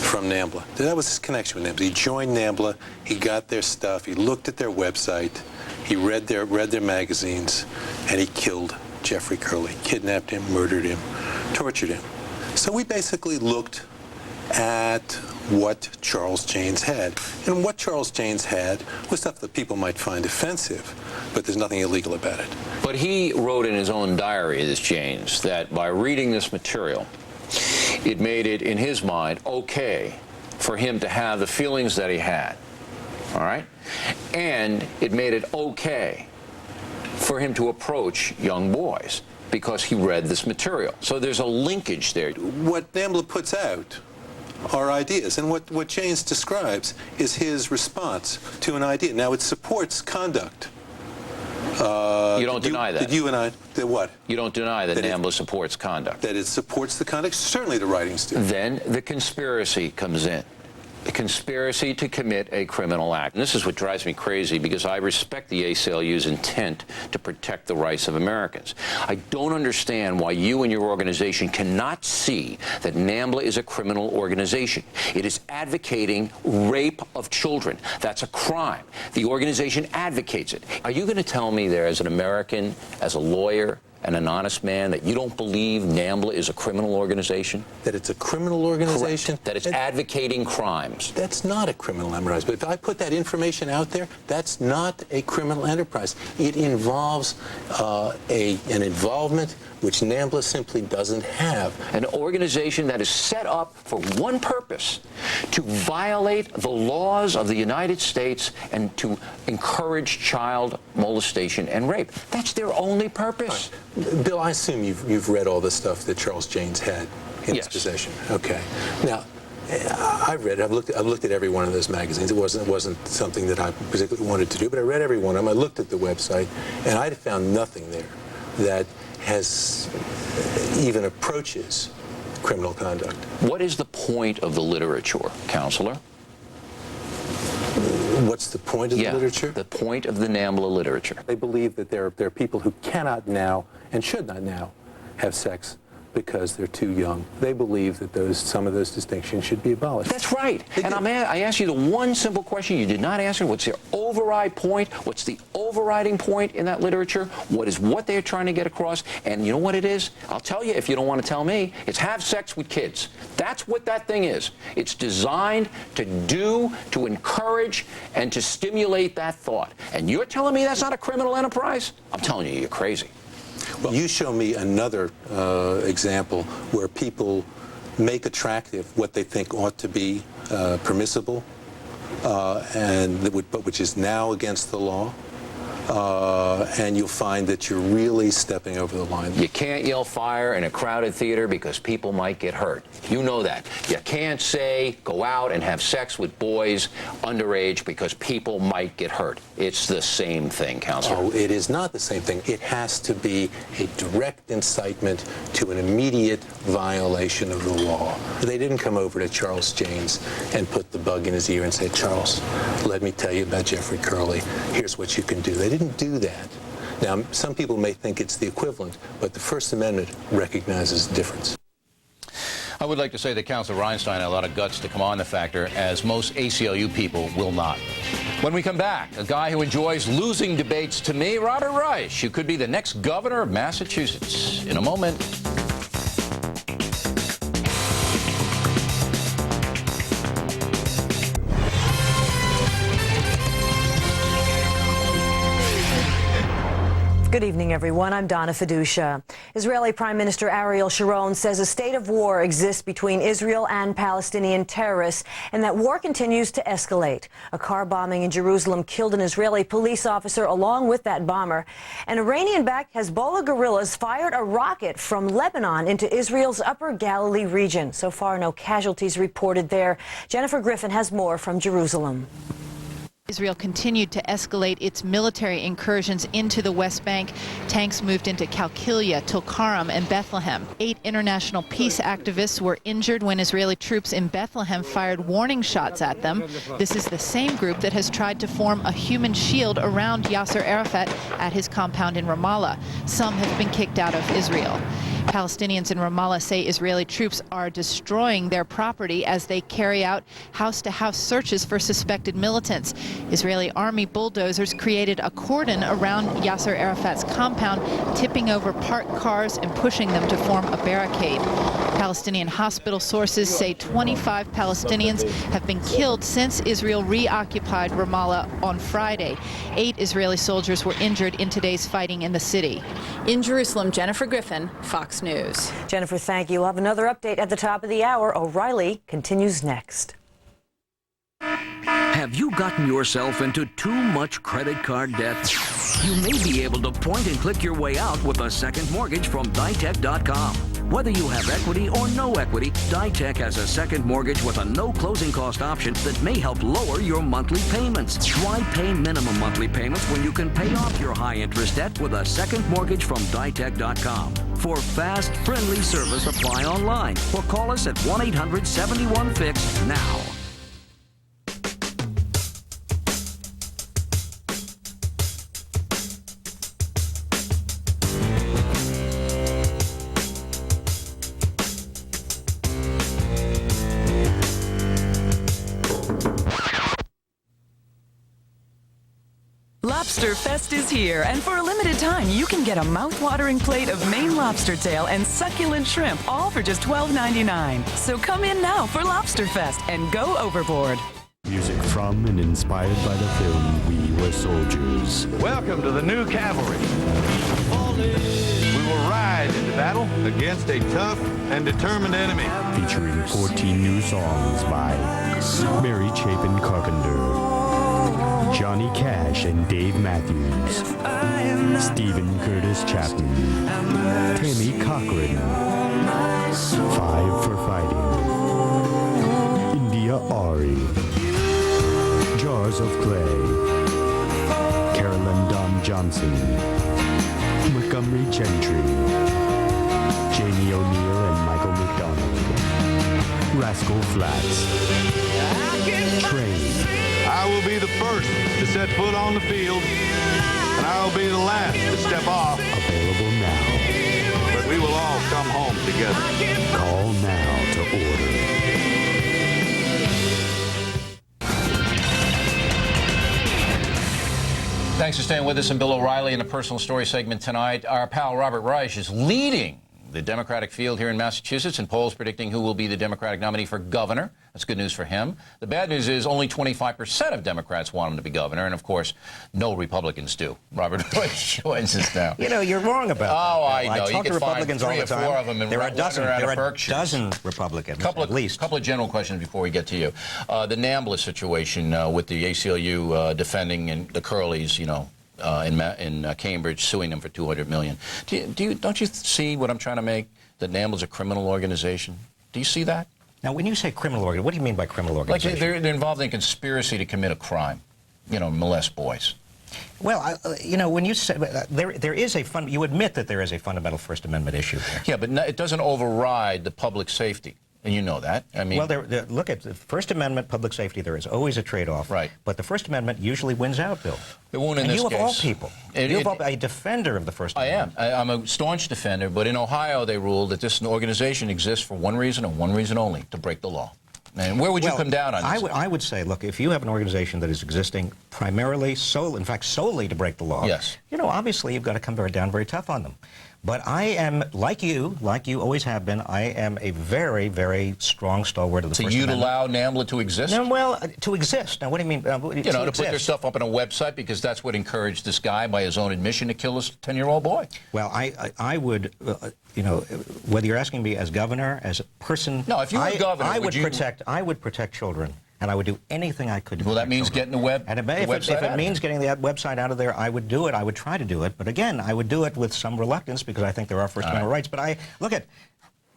from NAMBLA. That was his connection with NAMBLA. He joined NAMBLA, he got their stuff, he looked at their website, he read their magazines, and he killed Jeffrey Curley, kidnapped him, murdered him, tortured him. So we basically looked at what Charles Janes had. And what Charles Janes had was stuff that people might find offensive, but there's nothing illegal about it. But he wrote in his own diary, this Janes, that by reading this material, it made it, in his mind, okay for him to have the feelings that he had, all right? And it made it okay for him to approach young boys because he read this material. So there's a linkage there. What NAMBLA puts out are ideas, and what Janes describes is his response to an idea. Now, it supports conduct. You don't deny that. That you and I, that what? You don't deny that NAMBLA supports conduct. That it supports the conduct? Certainly the writings do. Then the conspiracy comes in. The conspiracy to commit a criminal act. And this is what drives me crazy, because I respect the ACLU's intent to protect the rights of Americans. I don't understand why you and your organization cannot see that NAMBLA is a criminal organization. It is advocating rape of children. That's a crime. The organization advocates it. Are you going to tell me there, as an American, as a lawyer, and an honest man, that you don't believe NAMBLA is a criminal organization? That it's a criminal organization? Correct. That it's advocating crimes. That's not a criminal enterprise. But if I put that information out there, that's not a criminal enterprise. It involves an involvement which NAMBLA simply doesn't have. An organization that is set up for one purpose: to violate the laws of the United States and to encourage child molestation and rape. That's their only purpose. Right. Bill, I assume you've read all the stuff that Charles Janes had in his possession. Okay. Now, I've read it. I've looked at every one of those magazines. It wasn't something that I particularly wanted to do, but I read every one of them. I looked at the website, and I found nothing there that has even approaches criminal conduct. What is the point of the literature, Counselor? What's the point of the literature? The point of the NAMBLA literature. They believe that there are people who cannot now and should not now have sex because they're too young. They believe that some of those distinctions should be abolished. That's right. And I asked you the one simple question you did not answer. What's their override point? What's the overriding point in that literature? What they're trying to get across? And you know what it is? I'll tell you if you don't want to tell me. It's have sex with kids. That's what that thing is. It's designed to encourage, and to stimulate that thought. And you're telling me that's not a criminal enterprise? I'm telling you, you're crazy. Well, you show me another example where people make attractive what they think ought to be permissible, but which is now against the law, and you'll find that you're really stepping over the line. You can't yell fire in a crowded theater because people might get hurt. You know that. You can't say go out and have sex with boys underage because people might get hurt. It's the same thing, Counselor. Oh, it is not the same thing. It has to be a direct incitement to an immediate violation of the law. They didn't come over to Charles Janes and put the bug in his ear and say, Charles, let me tell you about Jeffrey Curley. Here's what you can do. They didn't do that. Now, some people may think it's the equivalent, but the First Amendment recognizes the difference. I would like to say that Counselor Reinstein had a lot of guts to come on the Factor, as most ACLU people will not. When we come back, a guy who enjoys losing debates to me, Robert Reich, who could be the next governor of Massachusetts. In a moment. Good evening, everyone. I'm Donna Fiducia. Israeli Prime Minister Ariel Sharon says a state of war exists between Israel and Palestinian terrorists, and that war continues to escalate. A car bombing in Jerusalem killed an Israeli police officer along with that bomber. And Iranian-backed Hezbollah guerrillas fired a rocket from Lebanon into Israel's Upper Galilee region. So far, no casualties reported there. Jennifer Griffin has more from Jerusalem. Israel continued to escalate its military incursions into the West Bank. Tanks moved into Qalqilia, Tulkarm, and Bethlehem. 8 international peace activists were injured when Israeli troops in Bethlehem fired warning shots at them. This is the same group that has tried to form a human shield around Yasser Arafat at his compound in Ramallah. Some have been kicked out of Israel. Palestinians in Ramallah say Israeli troops are destroying their property as they carry out house-to-house searches for suspected militants. Israeli army bulldozers created a cordon around Yasser Arafat's compound, tipping over parked cars and pushing them to form a barricade. Palestinian hospital sources say 25 Palestinians have been killed since Israel reoccupied Ramallah on Friday. 8 Israeli soldiers were injured in today's fighting in the city. In Jerusalem, Jennifer Griffin, Fox News. Jennifer, thank you. We'll have another update at the top of the hour. O'Reilly continues next. Have you gotten yourself into too much credit card debt? You may be able to point and click your way out with a second mortgage from Ditech.com. Whether you have equity or no equity, Ditech has a second mortgage with a no closing cost option that may help lower your monthly payments. Why pay minimum monthly payments when you can pay off your high interest debt with a second mortgage from Ditech.com? For fast, friendly service, apply online or call us at 1-800-71-FIX now. Lobster Fest is here, and for a limited time, you can get a mouth-watering plate of Maine lobster tail and succulent shrimp, all for just $12.99. So come in now for Lobster Fest and go overboard. Music from and inspired by the film We Were Soldiers. Welcome to the new cavalry. We will ride into battle against a tough and determined enemy. Featuring 14 new songs by Mary Chapin Carpenter, Johnny Cash and Dave Matthews, Stephen Curtis Chapman, Tammy Cochran, Five for Fighting, India Ari, Jars of Clay, Carolyn Don Johnson, Montgomery Gentry, Jamie O'Neill and Michael McDonald, Rascal Flatts, Train. I will be the first to set foot on the field, and I will be the last to step off. Available now. But we will all come home together. Call now to order. Thanks for staying with us. I'm Bill O'Reilly in the Personal Story segment tonight. Our pal Robert Reich is leading the Democratic field here in Massachusetts, and polls predicting who will be the Democratic nominee for governor. That's good news for him. The bad news is only 25% of Democrats want him to be governor, and of course, no Republicans do. Robert Reich joins us now. You know, you're wrong about that. Oh, I know. I talk to Republicans all the time. 3 or 4 of them, and there are a Berkshires. dozen Republicans, at least. Couple of general questions before we get to you. The NAMBLA situation with the ACLU defending and the Curleys, you know, in Cambridge, suing them for $200 million. Don't you see what I'm trying to make? That NAMBLA's a criminal organization. Do you see that? Now, when you say criminal organization, what do you mean by criminal organization? Like they're involved in a conspiracy to commit a crime, you know, molest boys. Well, you know, when you say there is you admit that there is a fundamental First Amendment issue there. Yeah, but it doesn't override the public safety. And you know that. I mean, well, look at the First Amendment, public safety. There is always a trade-off. Right. But the First Amendment usually wins out, Bill. It won't in this case. And you, of all people, you're a defender of the First Amendment. I am. I'm a staunch defender. But in Ohio, they ruled that this organization exists for one reason and one reason only: to break the law. And where would you come down on this? I would say, look, if you have an organization that is existing primarily, solely to break the law, yes, you know, obviously you've got to come down very tough on them. But I am, like you always have been, I am a very, very strong stalwart of the First Amendment. So you'd allow NAMBLA to exist? No, well, to exist. Now, what do you mean? You know, to put their stuff up on a website because that's what encouraged this guy, by his own admission, to kill this 10-year-old boy. Well, I would, you know, whether you're asking me as governor, as a person... No, if you were governor, I would protect children. And I would do anything I could to Well, that means getting the website if it means getting the website out of there, I would do it. I would try to do it. But again, I would do it with some reluctance because I think there are First Amendment rights. But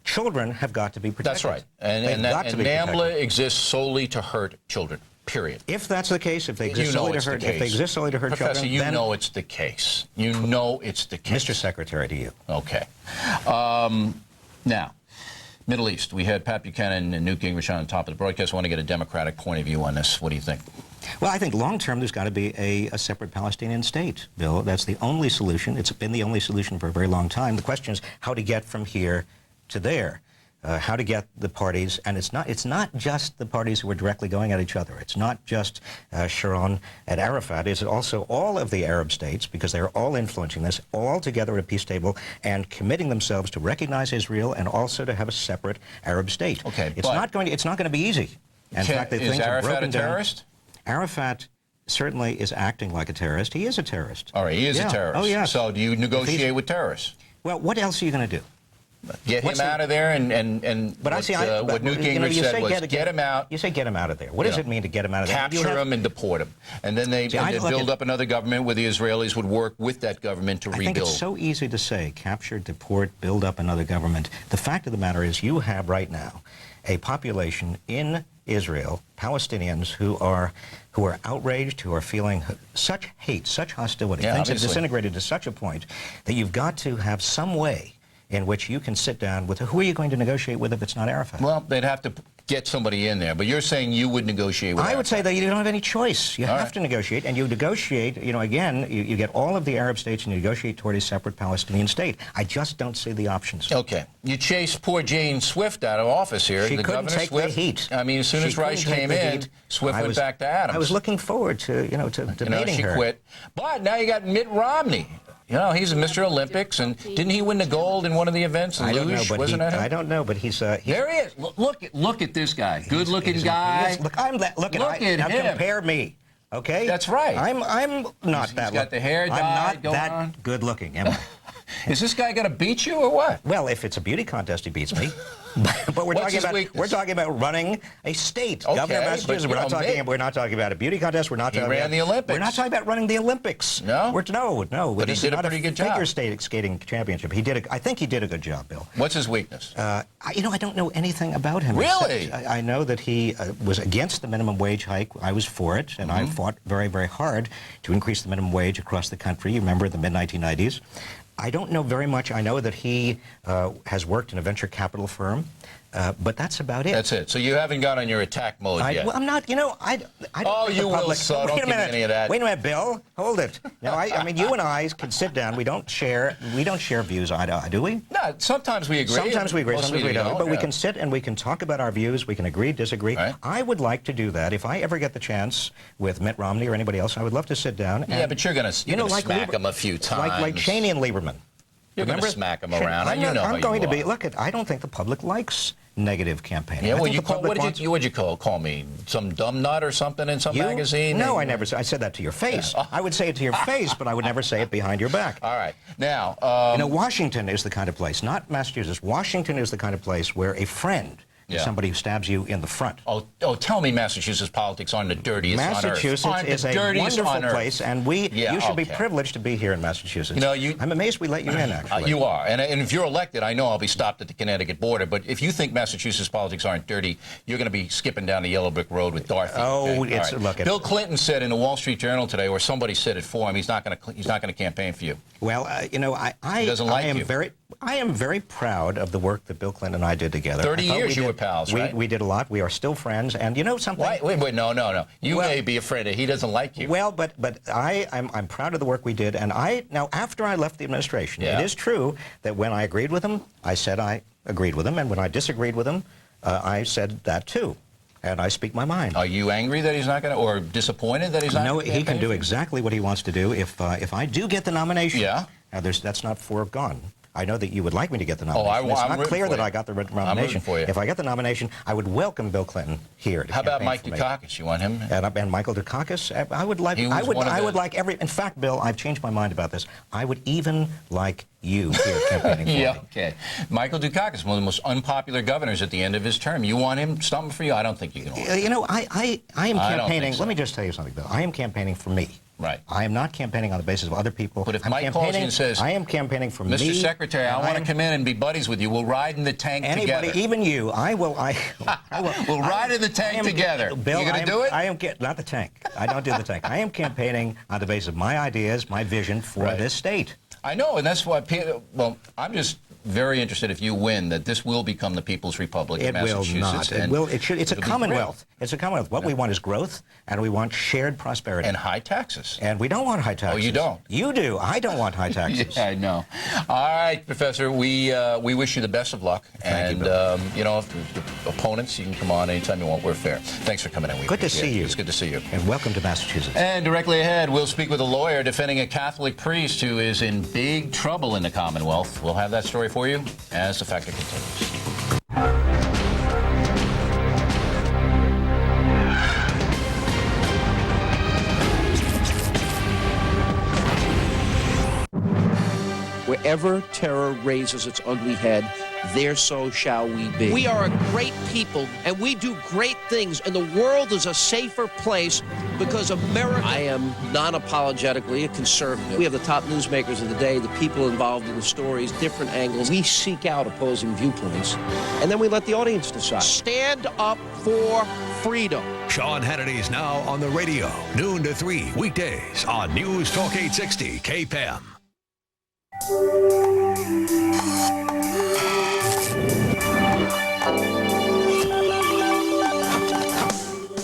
children have got to be protected. That's right. And NAMBLA exists solely to hurt children. period. If that's the case, if they You exist know solely to it's the hurt, if they case. exist solely to hurt Professor, children, you then know it's the case. You know it's the case. Mr. Secretary, to you. Okay. Now, Middle East. We had Pat Buchanan and Newt Gingrich on top of the broadcast. I want to get a Democratic point of view on this. What do you think? Well, I think long-term there's got to be a separate Palestinian state, Bill. That's the only solution. It's been the only solution for a very long time. The question is how to get from here to there. How to get the parties, and it's not just the parties who are directly going at each other. It's not just Sharon and Arafat. It's also all of the Arab states, because they're all influencing this, all together at a peace table and committing themselves to recognize Israel and also to have a separate Arab state. Okay, it's not going to be easy. In fact, the is things are Arafat broken a down. terrorist? Arafat certainly is acting like a terrorist. He is a terrorist. All right, he is a terrorist. Oh, yeah. So do you negotiate with terrorists? Well, what else are you going to do? Get him out of there, and what Newt Gingrich said was get him out. You say get him out of there. What does it mean to get him out of there? Capture him and deport him. And then they build up another government where the Israelis would work with that government to rebuild. I think it's so easy to say, capture, deport, build up another government. The fact of the matter is you have right now a population in Israel, Palestinians who are outraged, who are feeling such hate, such hostility. Things have disintegrated to such a point that you've got to have some way in which you can sit down with, who are you going to negotiate with if it's not Arafat? Well, they'd have to get somebody in there, but you're saying you would negotiate with Arafat. I would say that you don't have any choice. You have to negotiate, and you negotiate, again, you get all of the Arab states and you negotiate toward a separate Palestinian state. I just don't see the options. Okay. You chased poor Jane Swift out of office here. She couldn't take the heat. I mean, as soon as Rice came in, Swift went back to Adams. I was looking forward to, to debating her. She quit. But now you got Mitt Romney. He's Mr. Olympics, and didn't he win the gold in one of the events? I don't know, wasn't that him? I don't know, but he's there he is. Look at this guy. Good-looking guy. Look at him. Compare me. Okay? That's right. I'm not He's got the hair dyed I'm not going that on. good-looking, am I? Is this guy going to beat you or what? Well, if it's a beauty contest, he beats me. But we're talking about running a state. Okay, Governor of Massachusetts. We're not talking about a beauty contest. We're not talking ran the Olympics. We're not talking about running the Olympics. No. No. But he did a pretty good job. Figure skating championship. I think he did a good job, Bill. What's his weakness? I don't know anything about him. Really? I know that he was against the minimum wage hike. I was for it, and I fought very, very hard to increase the minimum wage across the country. You remember the mid-1990s. I don't know very much. I know that he has worked in a venture capital firm, but that's about it. That's it. So you haven't got on your attack mode yet. Well, I'm not. I don't. Oh, you will, so don't give me any of that. Wait a minute, Bill. Hold it. Now, I mean, you and I can sit down. We don't share views eye to eye, do we? No. Sometimes we agree. Sometimes we agree. Sometimes we don't. But we yeah. can sit and we can talk about our views. We can agree, disagree. Right. I would like to do that. If I ever get the chance with Mitt Romney or anybody else, I would love to sit down. Yeah, but you're going to smack him a few times. Like Cheney and Lieberman. You're going to smack him around. I'm going to be. Look, I don't think the public likes negative campaigning. Yeah, what did you call me? Some dumb nut or something in some magazine? No, I never. I said that to your face. I would say it to your face, but I would never say it behind your back. All right. Now, Washington is the kind of place, not Massachusetts. Washington is the kind of place where a friend is somebody who stabs you in the front. Oh, tell me Massachusetts politics aren't the dirtiest Massachusetts on earth. is a wonderful place, and you should be privileged to be here in Massachusetts. I'm amazed we let you in, actually. You are. And if you're elected, I know I'll be stopped at the Connecticut border, but if you think Massachusetts politics aren't dirty, you're going to be skipping down the Yellow Brick Road with Dorothy. Look at Bill Clinton said in the Wall Street Journal today, or somebody said it for him, he's not going to campaign for you. Well, I am very proud of the work that Bill Clinton and I did together. 30 years you were pals, right? We did a lot. We are still friends. And you know something? Wait, no. You may be afraid that he doesn't like you. Well, but I'm proud of the work we did. And now, after I left the administration, it is true that when I agreed with him, I said I agreed with him. And when I disagreed with him, I said that too. And I speak my mind. Are you angry that he's not going to, or disappointed that he's not going to? No, he can do exactly what he wants to do. If I do get the nomination, now that's not foregone. I know that you would like me to get the nomination. It's not clear that I got the nomination. For you. If I get the nomination, I would welcome Bill Clinton here. How about Mike Dukakis? You want him? And Michael Dukakis, I would like. I would like every. In fact, Bill, I've changed my mind about this. I would even like you here campaigning for me. Okay. Michael Dukakis, one of the most unpopular governors at the end of his term. You want him stumping for you? I don't think you can. I am campaigning. So. Let me just tell you something, Bill. I am campaigning for me. Right. I am not campaigning on the basis of other people. But if I'm Mike calls you and says, I am campaigning for me. Mr. Secretary, I want to come in and be buddies with you. We'll ride in the tank Anybody, together. even you, I will. We'll ride in the tank together. Bill, you going to do it? I am not the tank. I don't do the tank. I am campaigning on the basis of my ideas, my vision for this state. I know, and that's why, well, I'm just very interested if you win that this will become the People's Republic of Massachusetts. It will not. It will. It should. It's a commonwealth. It's a commonwealth. What we want is growth, and we want shared prosperity. And high taxes. And we don't want high taxes. Oh, you don't? You do. I don't want high taxes. Yeah, I know. All right, Professor, we wish you the best of luck. Thank you, Bill. You know, if the opponents, you can come on anytime you want. We're fair. Thanks for coming in. Good to see you. It's good to see you. And welcome to Massachusetts. And directly ahead, we'll speak with a lawyer defending a Catholic priest who is in big trouble in the Commonwealth. We'll have that story for you as the Factor continues. Wherever terror raises its ugly head, there so shall we be. We are a great people, and we do great things, and the world is a safer place because America... I am non-apologetically a conservative. We have the top newsmakers of the day, the people involved in the stories, different angles. We seek out opposing viewpoints, and then we let the audience decide. Stand up for freedom. Sean Hannity's now on the radio, noon to 3 weekdays on News Talk 860 KPEM.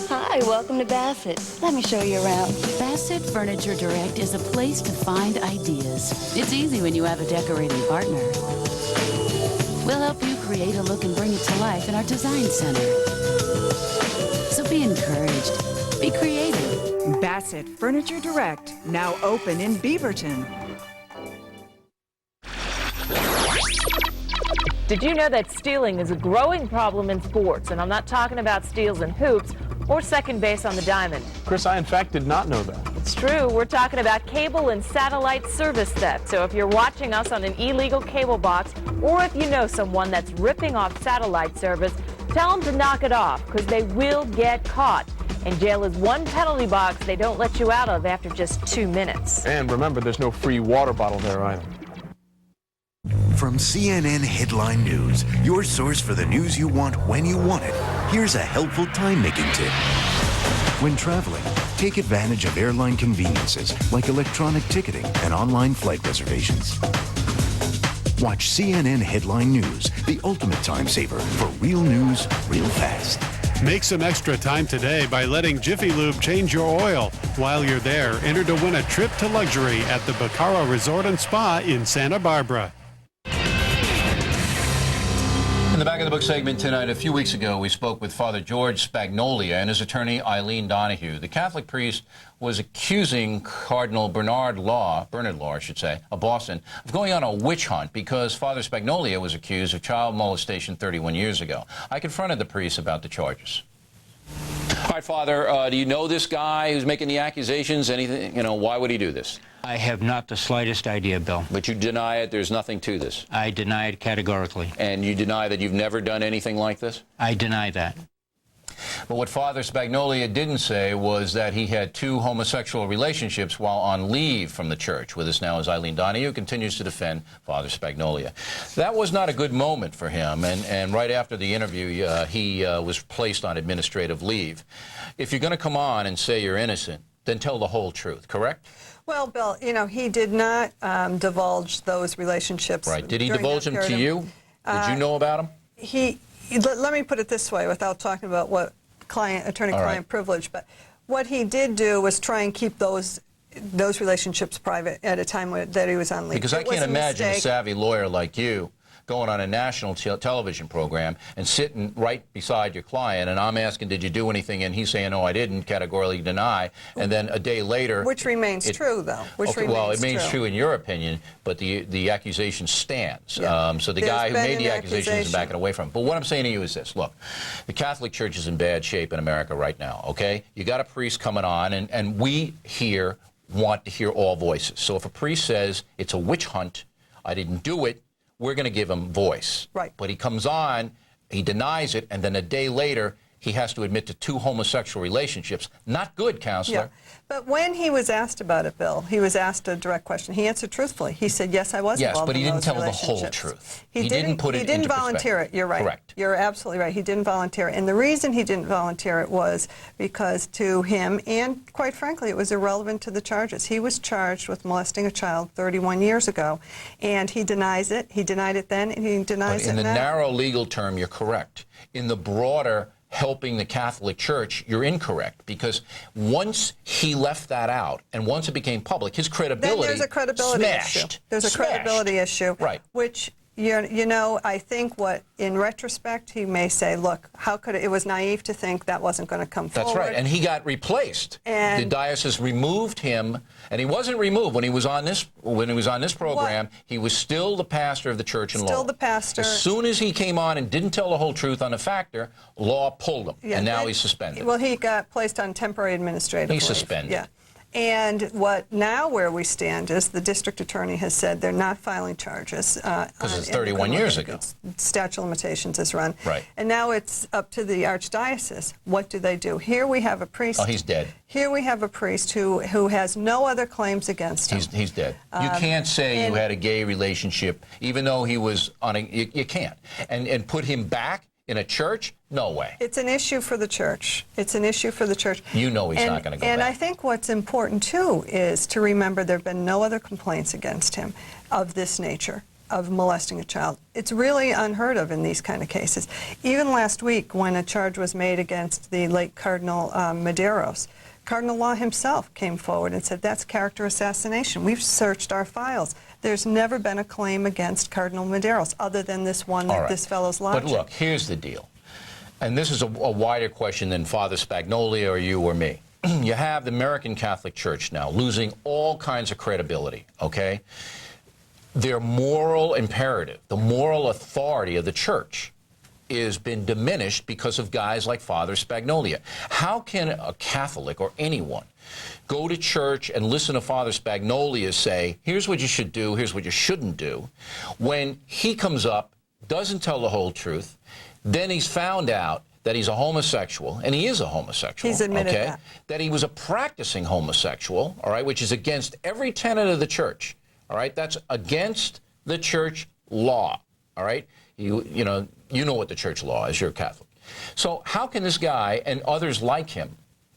Hi, welcome to Bassett. Let me show you around. Bassett Furniture Direct is a place to find ideas. It's easy when you have a decorating partner. We'll help you create a look and bring it to life in our design center. So be encouraged. Be creative. Bassett Furniture Direct, now open in Beaverton. Did you know that stealing is a growing problem in sports? And I'm not talking about steals in hoops or second base on the diamond. Chris, I in fact did not know that. It's true. We're talking about cable and satellite service theft. So if you're watching us on an illegal cable box, or if you know someone that's ripping off satellite service, tell them to knock it off, because they will get caught. And jail is one penalty box they don't let you out of after just 2 minutes. And remember, there's no free water bottle there either. From CNN Headline News, your source for the news you want when you want it, here's a helpful time-making tip. When traveling, take advantage of airline conveniences like electronic ticketing and online flight reservations. Watch CNN Headline News, the ultimate time saver for real news, real fast. Make some extra time today by letting Jiffy Lube change your oil. While you're there, enter to win a trip to luxury at the Bacara Resort and Spa in Santa Barbara. In the Back of the Book segment tonight, a few weeks ago, we spoke with Father George Spagnolia and his attorney, Eileen Donahue. The Catholic priest was accusing Cardinal Bernard Law, of Boston, of going on a witch hunt because Father Spagnolia was accused of child molestation 31 years ago. I confronted the priest about the charges. All right, Father, do you know this guy who's making the accusations? Anything, why would he do this? I have not the slightest idea, Bill. But you deny it? There's nothing to this? I deny it categorically. And you deny that you've never done anything like this? I deny that. But what Father Spagnolia didn't say was that he had 2 homosexual relationships while on leave from the church. With us now is Eileen Donahue, who continues to defend Father Spagnolia. That was not a good moment for him, and right after the interview, he was placed on administrative leave. If you're going to come on and say you're innocent, then tell the whole truth, correct? Well, Bill, he did not divulge those relationships. Right. Did he divulge them to you? Did you know about them? Let me put it this way without talking about what attorney-client privilege, but what he did do was try and keep those relationships private at a time that he was on leave. Because I can't imagine a savvy lawyer like you going on a national television program and sitting right beside your client, and I'm asking, did you do anything? And he's saying, no, I didn't, categorically deny. And then a day later... Which remains true, though. Well, it remains true in your opinion, but the accusation stands. Yeah. So the guy who made the accusation is backing away from it. But what I'm saying to you is this. Look, the Catholic Church is in bad shape in America right now, okay? You got a priest coming on, and we here want to hear all voices. So if a priest says, it's a witch hunt, I didn't do it, we're going to give him voice. Right. But he comes on, he denies it, and then a day later, he has to admit to 2 homosexual relationships. Not good, counselor. Yeah. But when he was asked about it, Bill, he was asked a direct question. He answered truthfully. He said, yes, I was involved but he in didn't those tell the relationships. whole truth. He didn't put it He didn't into volunteer perspective. it. You're right. Correct. You're absolutely right. He didn't volunteer it. And the reason he didn't volunteer it was because to him, and quite frankly, it was irrelevant to the charges. He was charged with molesting a child 31 years ago, and he denies it. He denied it then, and he denies it now. In the narrow legal term, you're correct. In the broader helping the Catholic Church, you're incorrect, because once he left that out and once it became public, his credibility then there's a credibility smashed. issue. There's a credibility issue, right? Which you know, I think what in retrospect he may say, look, how could it was naive to think that wasn't going to come forward. That's right, and he got replaced. And the diocese removed him, and he wasn't removed when he was on this program. What? He was still the pastor of the church in Lowell. Still the pastor. As soon as he came on and didn't tell the whole truth on the factor, law pulled him, and now he's suspended. Well, he got placed on temporary administrative leave. He's suspended. Yeah. And where we stand is the district attorney has said they're not filing charges. Because it's 31 years ago. Statute of limitations is run. Right. And now it's up to the archdiocese. What do they do? Here we have a priest. Oh, he's dead. Here we have a priest who has no other claims against him. He's dead. You can't say you had a gay relationship, even though he was on a... You can't. And put him back in a church? No way. It's an issue for the church. It's an issue for the church. You know he's not going to go back. And I think what's important, too, is to remember there have been no other complaints against him of this nature, of molesting a child. It's really unheard of in these kind of cases. Even last week, when a charge was made against the late Cardinal Medeiros, Cardinal Law himself came forward and said, that's character assassination. We've searched our files. There's never been a claim against Cardinal Medeiros other than this one that this fellow's lodging. But look, here's the deal. And this is a wider question than Father Spagnolia or you or me. You have the American Catholic Church now losing all kinds of credibility, okay? Their moral imperative, the moral authority of the church has been diminished because of guys like Father Spagnolia. How can a Catholic or anyone go to church and listen to Father Spagnolia say, here's what you should do, here's what you shouldn't do, when he comes up, doesn't tell the whole truth, then he's found out that he's a homosexual, and he is a homosexual. He's admitted okay? That he was a practicing homosexual, all right, which is against every tenet of the church, all right? That's against the church law, all right? You know what the church law is. You're a Catholic. So how can this guy and others like him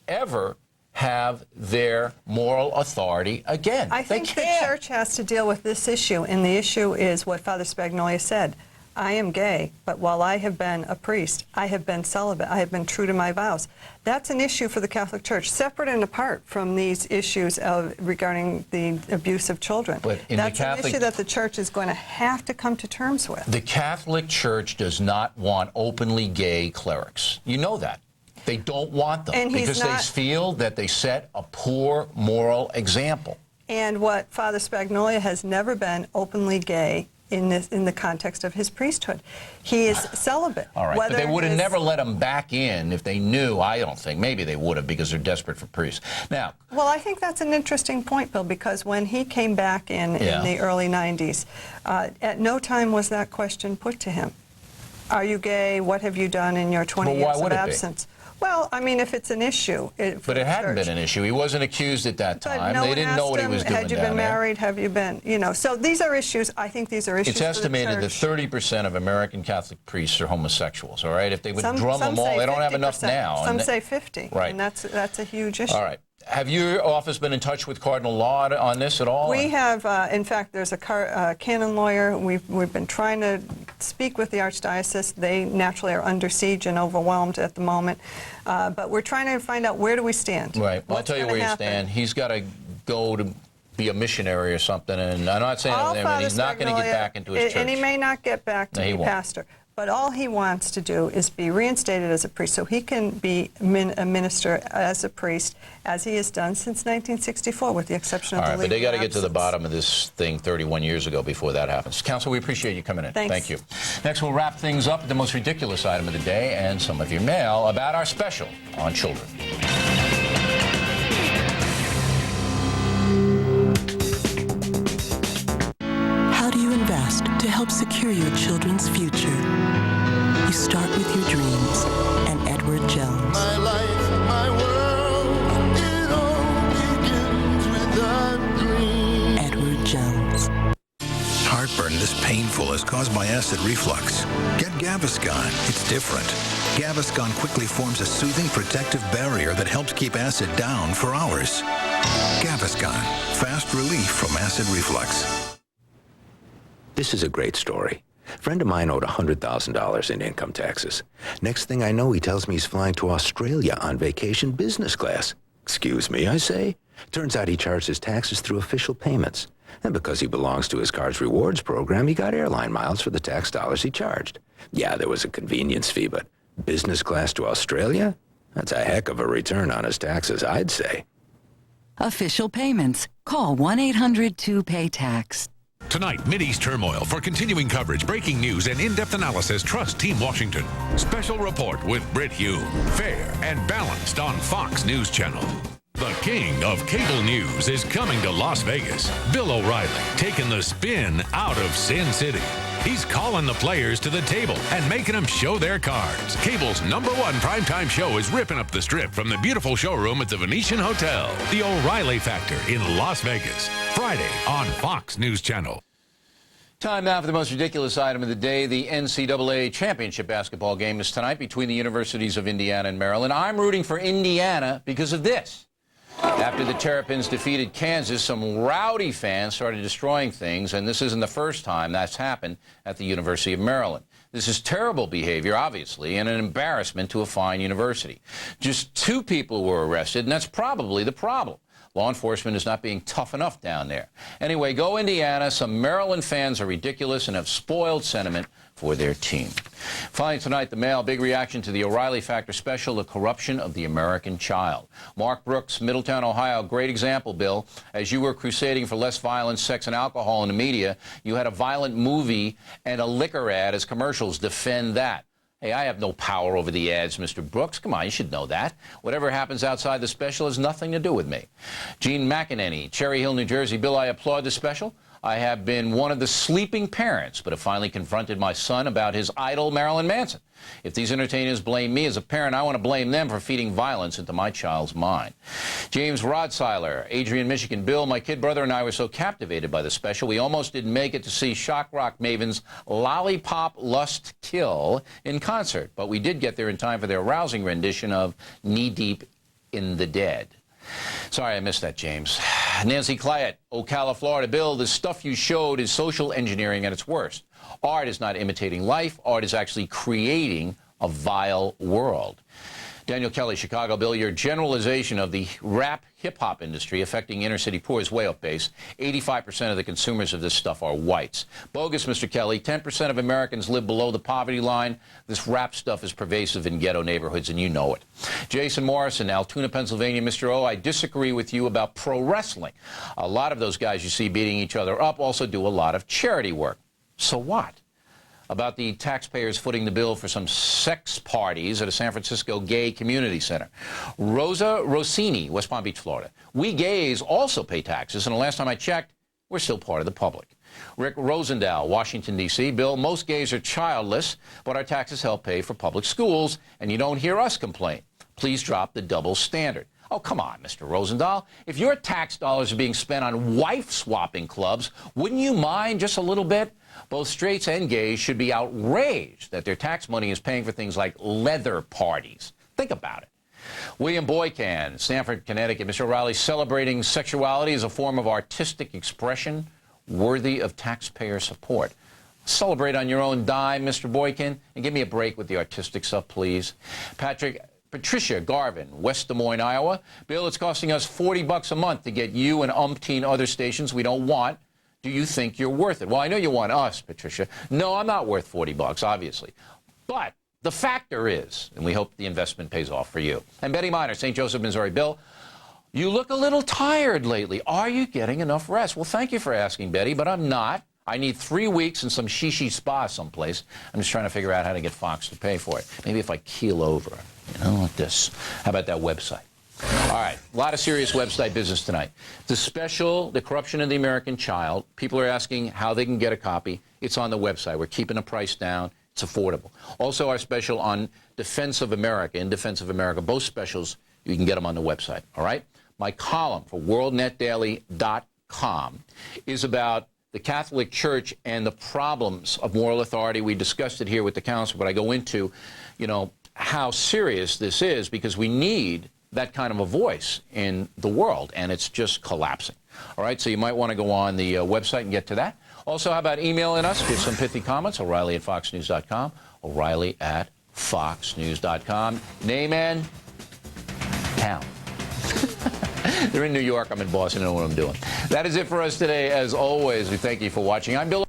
ever have their moral authority again? I think the church has to deal with this issue, and the issue is what Father Spagnolia said. I am gay, but while I have been a priest, I have been celibate. I have been true to my vows. That's an issue for the Catholic Church, separate and apart from these issues regarding the abuse of children. But in that's the Catholic, an issue that the Church is going to have to come to terms with. The Catholic Church does not want openly gay clerics. You know that. They don't want them because they feel that they set a poor moral example. And what Father Spagnolia has never been openly gay in the context of his priesthood. He is celibate. All right, but they would have never let him back in if they knew. I don't think. Maybe they would have because they're desperate for priests. Now, well, I think that's an interesting point, Bill, because when he came back in the early 90s, at no time was that question put to him. Are you gay? What have you done in your 20 years of absence? Well, I mean, if it's an issue. But it hadn't been an issue. He wasn't accused at that time. They didn't know what he was doing down there. Had you been married? Have you been, so these are issues, I think these are issues It's estimated that 30% of American Catholic priests are homosexuals, all right? If they would drum them all, they don't have enough now. Some say 50. Right. And that's a huge issue. All right. Have your office been in touch with Cardinal Law on this at all? We have. In fact, there's a canon lawyer. We've been trying to speak with the Archdiocese. They naturally are under siege and overwhelmed at the moment. But we're trying to find out where do we stand. Right. Well, I'll tell you where you stand. He's got to go to be a missionary or something. And I'm not saying that he's not going to get back into his church. And he may not get back to be pastor. But all he wants to do is be reinstated as a priest so he can be a minister as a priest, as he has done since 1964, with the exception of the leave of absence. But they got to get to the bottom of this thing 31 years ago before that happens. Counsel, we appreciate you coming in. Thanks. Thank you. Next, we'll wrap things up with the most ridiculous item of the day and some of your mail about our special on children. How do you invest to help secure your children's future? You start with your dreams, and at Edward Jones. My life, my world, it all begins with a dream. Edward Jones. Heartburn this painful is caused by acid reflux. Get Gaviscon. It's different. Gaviscon quickly forms a soothing protective barrier that helps keep acid down for hours. Gaviscon. Fast relief from acid reflux. This is a great story. A friend of mine owed $100,000 in income taxes. Next thing I know, he tells me he's flying to Australia on vacation business class. Excuse me, I say. Turns out he charged his taxes through official payments. And because he belongs to his car's rewards program, he got airline miles for the tax dollars he charged. Yeah, there was a convenience fee, but business class to Australia? That's a heck of a return on his taxes, I'd say. Official payments. Call 1-800-2-PAY-TAX. Tonight, Mideast turmoil. For continuing coverage, breaking news, and in-depth analysis, trust Team Washington. Special report with Britt Hume. Fair and balanced on Fox News Channel. The king of cable news is coming to Las Vegas. Bill O'Reilly taking the spin out of Sin City. He's calling the players to the table and making them show their cards. Cable's #1 primetime show is ripping up the strip from the beautiful showroom at the Venetian Hotel. The O'Reilly Factor in Las Vegas. Friday on Fox News Channel. Time now for the most ridiculous item of the day. The NCAA championship basketball game is tonight between the universities of Indiana and Maryland. I'm rooting for Indiana because of this. After the Terrapins defeated Kansas, some rowdy fans started destroying things, and this isn't the first time that's happened at the University of Maryland. This is terrible behavior, obviously, and an embarrassment to a fine university. Just 2 people were arrested, and that's probably the problem. Law enforcement is not being tough enough down there. Anyway, go Indiana. Some Maryland fans are ridiculous and have spoiled sentiment for their team. Finally tonight, the Mail, big reaction to the O'Reilly Factor special, The Corruption of the American Child. Mark Brooks, Middletown, Ohio, great example, Bill. As you were crusading for less violence, sex, and alcohol in the media, you had a violent movie and a liquor ad as commercials. Defend that. Hey, I have no power over the ads, Mr. Brooks. Come on, you should know that. Whatever happens outside the special has nothing to do with me. Gene McEnany, Cherry Hill, New Jersey. Bill, I applaud the special. I have been one of the sleeping parents, but have finally confronted my son about his idol, Marilyn Manson. If these entertainers blame me as a parent, I want to blame them for feeding violence into my child's mind. James Rodseiler, Adrian, Michigan. Bill, my kid brother and I were so captivated by the special, we almost didn't make it to see shock rock mavens Lollipop Lust Kill in concert, but we did get there in time for their rousing rendition of Knee Deep in the Dead. Sorry I missed that, James. Nancy Clyett, Ocala, Florida. Bill, the stuff you showed is social engineering at its worst. Art is not imitating life. Art is actually creating a vile world. Daniel Kelly, Chicago. Bill, your generalization of the rap hip-hop industry affecting inner-city poor is way off base. 85% of the consumers of this stuff are whites. Bogus, Mr. Kelly. 10% of Americans live below the poverty line. This rap stuff is pervasive in ghetto neighborhoods, and you know it. Jason Morrison, Altoona, Pennsylvania. Mr. O, I disagree with you about pro wrestling. A lot of those guys you see beating each other up also do a lot of charity work. So what? About the taxpayers footing the bill for some sex parties at a San Francisco gay community center. Rosa Rossini, West Palm Beach, Florida. We gays also pay taxes, and the last time I checked, we're still part of the public. Rick Rosendahl, Washington, D.C. Bill, most gays are childless, but our taxes help pay for public schools, and you don't hear us complain. Please drop the double standard. Oh, come on, Mr. Rosendahl. If your tax dollars are being spent on wife-swapping clubs, wouldn't you mind just a little bit? Both straights and gays should be outraged that their tax money is paying for things like leather parties. Think about it. William Boykan, Stamford, Connecticut. Mr. O'Reilly, celebrating sexuality as a form of artistic expression worthy of taxpayer support. Celebrate on your own dime, Mr. Boykan, and give me a break with the artistic stuff, please. Patricia Garvin, West Des Moines, Iowa. Bill, it's costing us $40 a month to get you and umpteen other stations we don't want. Do you think you're worth it? Well, I know you want us, Patricia. No, I'm not worth $40, obviously. But the factor is, and we hope the investment pays off for you. And Betty Miner, St. Joseph, Missouri. Bill, you look a little tired lately. Are you getting enough rest? Well, thank you for asking, Betty, but I'm not. I need 3 weeks in some shishi spa someplace. I'm just trying to figure out how to get Fox to pay for it. Maybe if I keel over, you know, like this. How about that website? All right, a lot of serious website business tonight. The special, The Corruption of the American Child, people are asking how they can get a copy. It's on the website. We're keeping the price down. It's affordable. Also, our special on Defense of America, In Defense of America, both specials, you can get them on the website, all right? My column for worldnetdaily.com is about the Catholic Church and the problems of moral authority. We discussed it here with the council, but I go into, you know, how serious this is, because we need that kind of a voice in the world, and it's just collapsing. All right, so you might want to go on the website and get to that. Also, how about emailing us with some pithy comments? O'Reilly@foxnews.com, O'Reilly@foxnews.com. Name and town. They're in New York. I'm in Boston. I know what I'm doing. That is it for us today. As always, we thank you for watching. I'm Bill